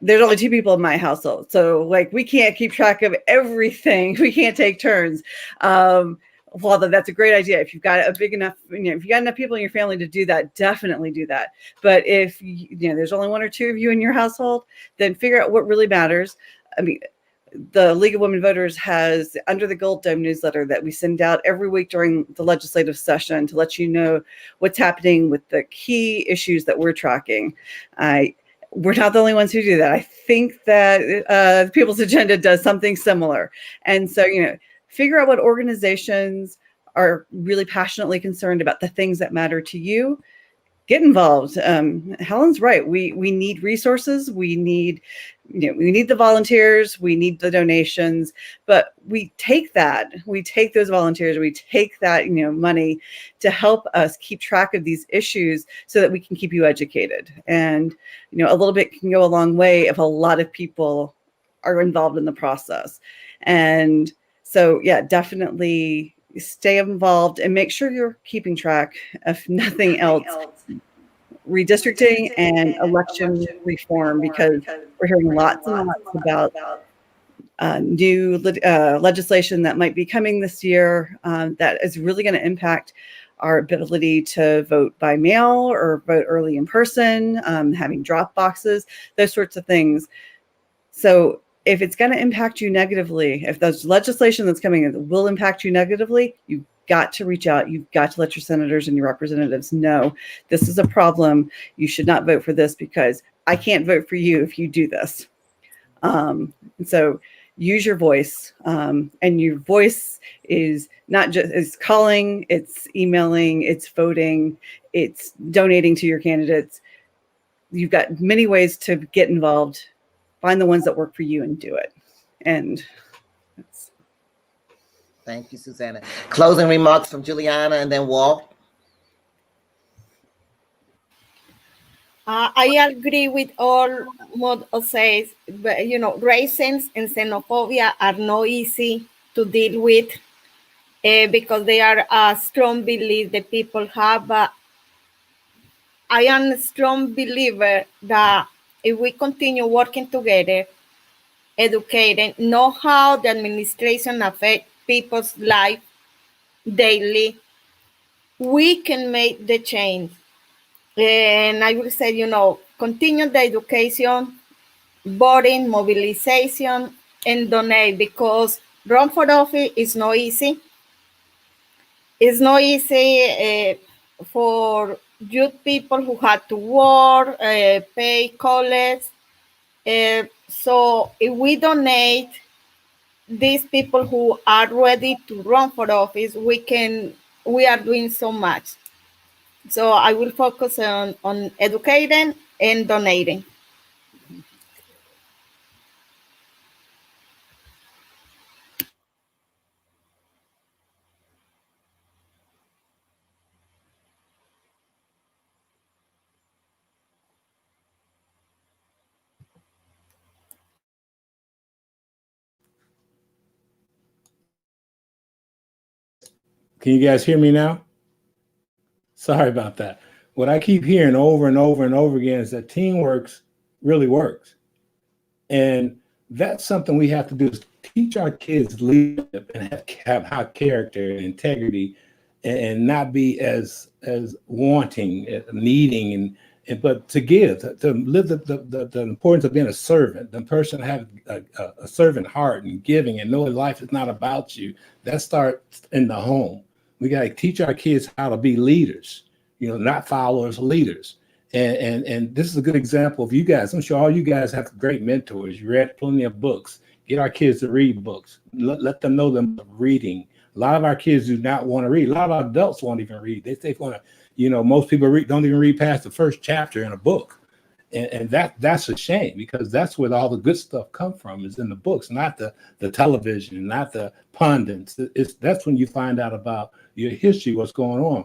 there's only 2 people in my household, so we can't keep track of everything. We can't take turns. Well, that's a great idea. If you've got a big enough, you know, if you got enough people in your family to do that, definitely do that. But if you know there's only 1 or 2 of you in your household, then figure out what really matters. I mean, the League of Women Voters has Under the Gold Dome newsletter that we send out every week during the legislative session to let you know what's happening with the key issues that we're tracking. We're not the only ones who do that. I think that People's Agenda does something similar. And so, you know, figure out what organizations are really passionately concerned about the things that matter to you. Get involved. Helen's right. We need resources. We need the volunteers. We need the donations. But we take those volunteers. We take that money to help us keep track of these issues so that we can keep you educated. And a little bit can go a long way if a lot of people are involved in the process. And so, yeah, definitely stay involved and make sure you're keeping track, if nothing else, redistricting and election reform, because we're hearing lots and lots about new legislation that might be coming this year that is really going to impact our ability to vote by mail or vote early in person, having drop boxes, those sorts of things. So if it's going to impact you negatively, if there's legislation that's coming in will impact you negatively, you've got to reach out. You've got to let your senators and your representatives know this is a problem. You should not vote for this because I can't vote for you if you do this. So use your voice. And your voice is not just it's calling, it's emailing, it's voting, it's donating to your candidates. You've got many ways to get involved. Find the ones that work for you and do it. And thank you, Susannah. Closing remarks from Juliana and then Walt. I agree with all what says, but racism and xenophobia are not easy to deal with because they are a strong belief that people have. But I am a strong believer that if we continue working together, educating, know how the administration affects people's life daily, we can make the change. And I will say, continue the education, voting, mobilization, and donate, because run for office is not easy. It's not easy for youth people who had to work, pay college. So if we donate these people who are ready to run for office, we are doing so much. So I will focus on educating and donating. Can you guys hear me now? Sorry about that. What I keep hearing over and over and over again is that teamwork really works. And that's something we have to do, is teach our kids leadership and have high character and integrity, and not be as wanting, needing, but to give, to live the importance of being a servant. The person have a servant heart and giving, and knowing life is not about you. That starts in the home. We got to teach our kids how to be leaders, not followers, leaders. And this is a good example of you guys. I'm sure all you guys have great mentors. You read plenty of books. Get our kids to read books. Let them know them reading. A lot of our kids do not want to read. A lot of our adults won't even read. They want to, most people don't even read past the first chapter in a book. And that's a shame, because that's where all the good stuff come from, is in the books, not the television, not the pundits. That's when you find out about your history, what's going on.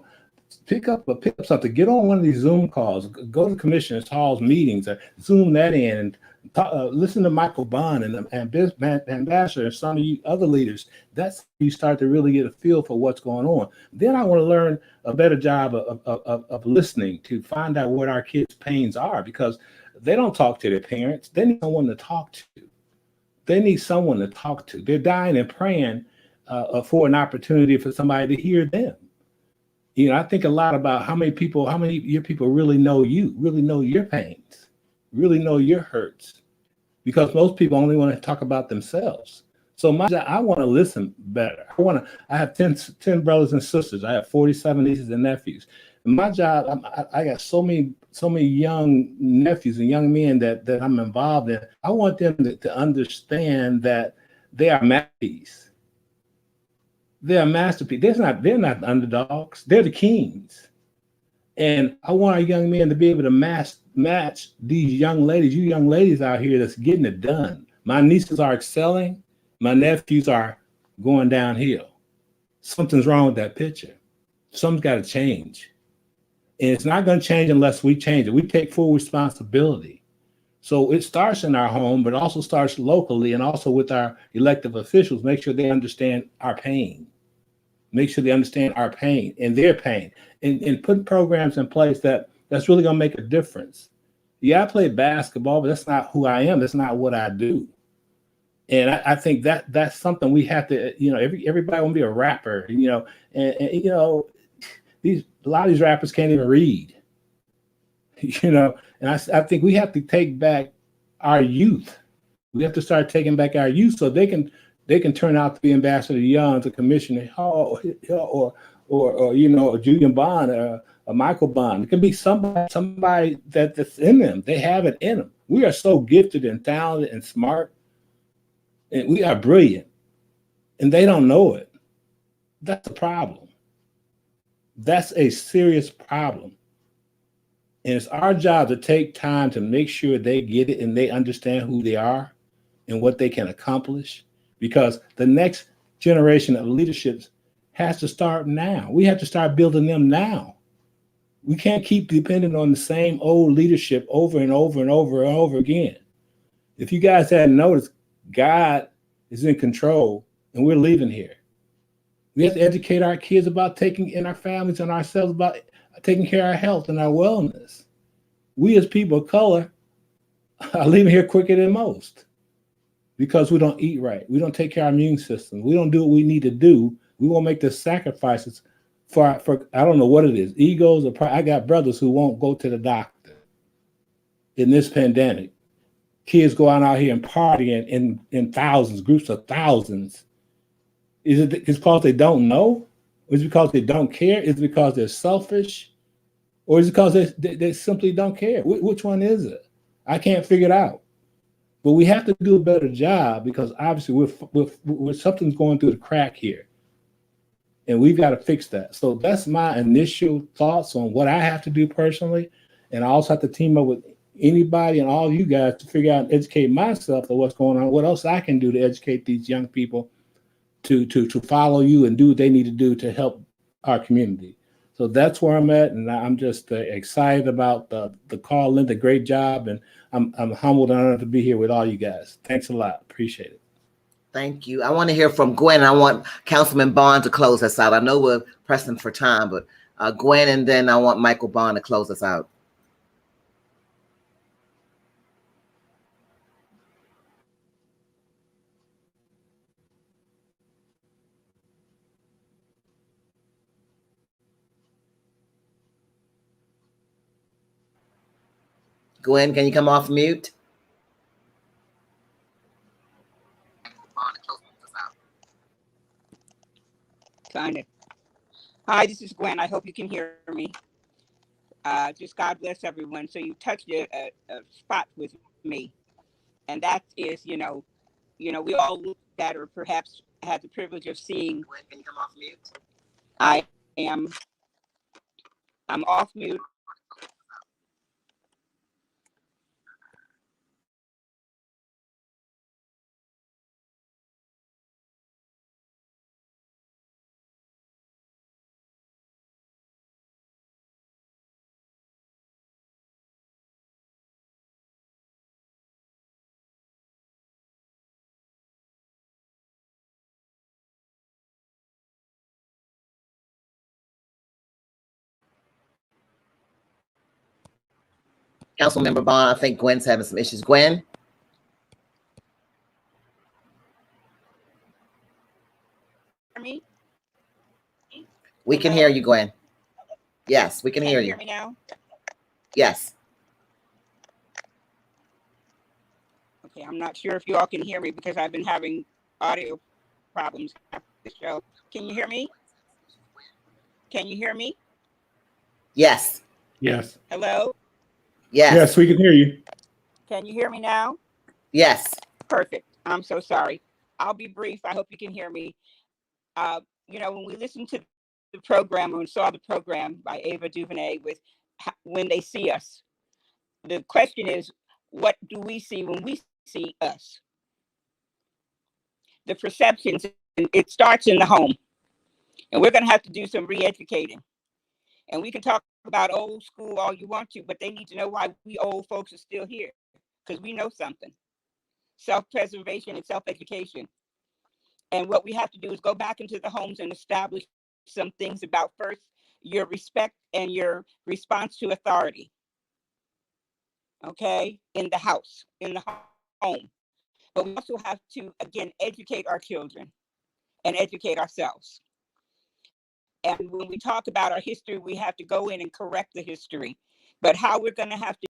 Pick up something. Get on one of these Zoom calls. Go to Commissioners Hall's meetings, or Zoom that in, and listen to Michael Bond and Ambassador and some of you other leaders. That's you start to really get a feel for what's going on. Then I want to learn a better job of listening, to find out what our kids' pains are, because they don't talk to their parents. They need someone to talk to. They're dying and praying for an opportunity for somebody to hear them. I think a lot about how many of your people really know you, really know your pains, really know your hurts, because most people only want to talk about themselves. So I want to listen better. I have 10 brothers and sisters. I have 47 nieces and nephews. And my job, I got so many young nephews and young men that I'm involved in. I want them to understand that they are masterpieces. They're a masterpiece. They're not underdogs. They're the kings. And I want our young men to be able to match these young ladies, you young ladies out here that's getting it done. My nieces are excelling. My nephews are going downhill. Something's wrong with that picture. Something's got to change. And it's not going to change unless we change it. We take full responsibility. So it starts in our home, but also starts locally, and also with our elected officials. Make sure they understand our pain. Make sure they understand our pain and their pain, and put programs in place that's really going to make a difference. Yeah, I play basketball, but that's not who I am. That's not what I do. And I think that's something we have to, everybody want to be a rapper, and a lot of these rappers can't even read, and I think we have to take back our youth. We have to start taking back our youth, so they can turn out to be Ambassador Young, to Commissioner Hall, or Julian Bond, or Michael Bond. It can be somebody that's in them. They have it in them. We are so gifted and talented and smart, and we are brilliant, and they don't know it. That's a problem. That's a serious problem. And it's our job to take time to make sure they get it and they understand who they are and what they can accomplish, because the next generation of leadership has to start now. We have to start building them now. We can't keep depending on the same old leadership over and over and over and over again. If you guys hadn't noticed, God is in control, and we're leaving here. We have to educate our kids about in our families and ourselves about taking care of our health and our wellness. We as people of color are leaving here quicker than most, because we don't eat right. We don't take care of our immune system. We don't do what we need to do. We won't make the sacrifices for I don't know what it is, egos or pride. I got brothers who won't go to the doctor in this pandemic. Kids go out here and partying in thousands, groups of thousands. Is it because they don't know? Is it because they don't care? Is it because they're selfish? Or is it because they simply don't care? Which one is it? I can't figure it out. But we have to do a better job, because obviously we're something's going through the crack here. And we've got to fix that. So that's my initial thoughts on what I have to do personally. And I also have to team up with anybody and all of you guys to figure out and educate myself on what's going on, what else I can do to educate these young people to follow you and do what they need to do to help our community. So that's where I'm at, and I'm just excited about the call. Linda, great job, and I'm humbled and honored to be here with all you guys. Thanks a lot. Appreciate it. Thank you. I want to hear from Gwen. I want Councilman Bond to close us out. I know we're pressing for time, but Gwen, and then I want Michael Bond to close us out. Gwen, can you come off mute? Kind of. Hi, this is Gwen. I hope you can hear me. Just God bless everyone. So you touched a spot with me, and that is, we all look at, or perhaps had the privilege of seeing. Gwen, can you come off mute? I'm off mute. Councilmember Bond, I think Gwen's having some issues. Gwen? Me? We can hear you, Gwen. Yes, we can hear you. Hear me now? Yes. Okay, I'm not sure if you all can hear me because I've been having audio problems after the show. Can you hear me? Can you hear me? Yes. Yes. Hello? Yes. Yes, we can hear you. Can you hear me now? Yes. Perfect. I'm so sorry. I'll be brief. I hope you can hear me. When we listened to the program and saw the program by Ava DuVernay with When They See Us, the question is, what do we see when we see us? The perceptions, it starts in the home. And we're going to have to do some re-educating. And we can talk about old school all you want to, but they need to know why we old folks are still here, because we know something. Self-preservation and self-education. And what we have to do is go back into the homes and establish some things about, first, your respect and your response to authority. Okay? In the house, in the home. But we also have to, again, educate our children and educate ourselves. And when we talk about our history, we have to go in and correct the history. But how we're going to have to.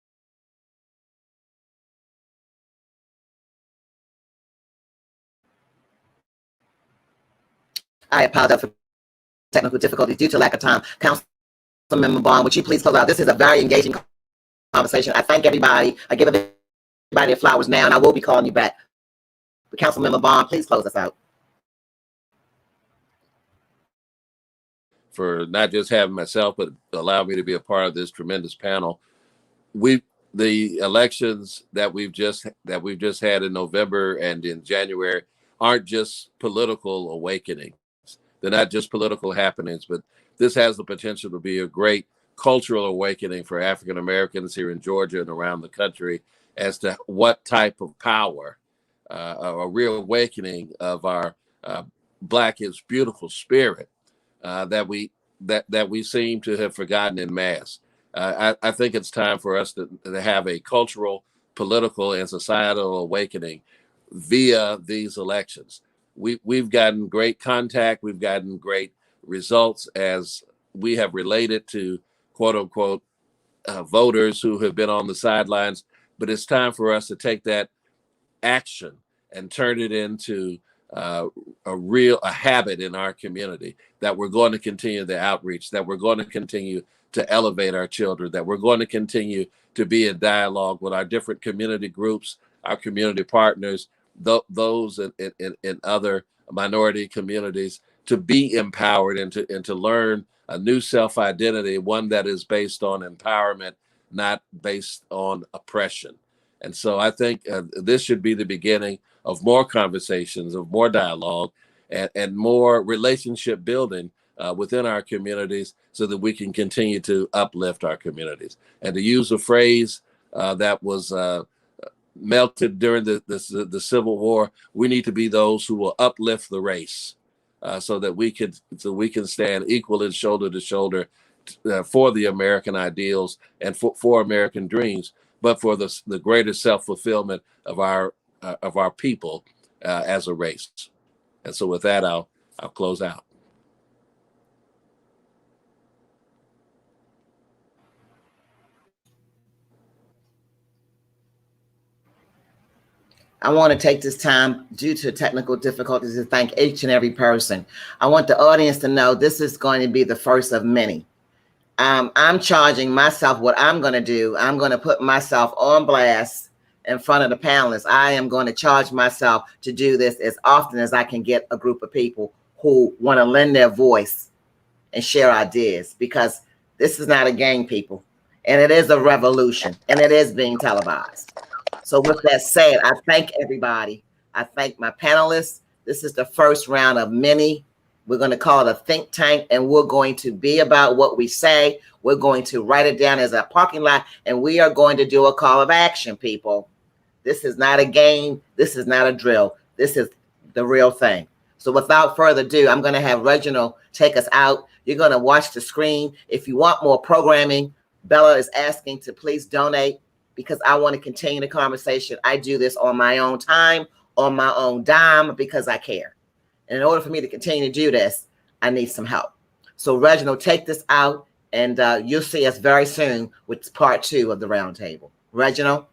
I apologize for technical difficulties due to lack of time. Councilmember Bond, would you please close out? This is a very engaging conversation. I thank everybody. I give everybody their flowers now, and I will be calling you back. But Councilmember Bond, please close us out. For not just having myself, but allow me to be a part of this tremendous panel. The elections that we've just had in November and in January aren't just political awakenings. They're not just political happenings, but this has the potential to be a great cultural awakening for African Americans here in Georgia and around the country as to what type of power, a real awakening of our Black is beautiful spirit that we seem to have forgotten in mass. I think it's time for us to have a cultural, political, and societal awakening via these elections. We've gotten great contact. We've gotten great results as we have related to quote unquote voters who have been on the sidelines. But it's time for us to take that action and turn it into a habit in our community, that we're going to continue the outreach, that we're going to continue to elevate our children, that we're going to continue to be in dialogue with our different community groups, our community partners, those in other minority communities, to be empowered and to learn a new self-identity, one that is based on empowerment, not based on oppression. And so I think this should be the beginning of more conversations, of more dialogue, and more relationship building within our communities, so that we can continue to uplift our communities. And to use a phrase that was melted during the Civil War, we need to be those who will uplift the race, so that we can stand equal and shoulder to shoulder for the American ideals and for American dreams, but for the greater self-fulfillment of our people as a race. And so with that, I'll close out. I want to take this time, due to technical difficulties, to thank each and every person. I want the audience to know this is going to be the first of many. I'm charging myself what I'm going to do. I'm going to put myself on blast in front of the panelists. I am going to charge myself to do this as often as I can get a group of people who want to lend their voice and share ideas, because this is not a game, people. And it is a revolution, and it is being televised. So with that said, I thank everybody. I thank my panelists. This is the first round of many. We're going to call it a think tank, and we're going to be about what we say. We're going to write it down as a parking lot, and we are going to do a call of action, people. This is not a game. This is not a drill. This is the real thing. So without further ado, I'm going to have Reginald take us out. You're going to watch the screen. If you want more programming, Bela is asking to please donate, because I want to continue the conversation. I do this on my own time, on my own dime, because I care. And in order for me to continue to do this, I need some help. So Reginald, take this out, and you'll see us very soon with part 2 of the roundtable. Reginald?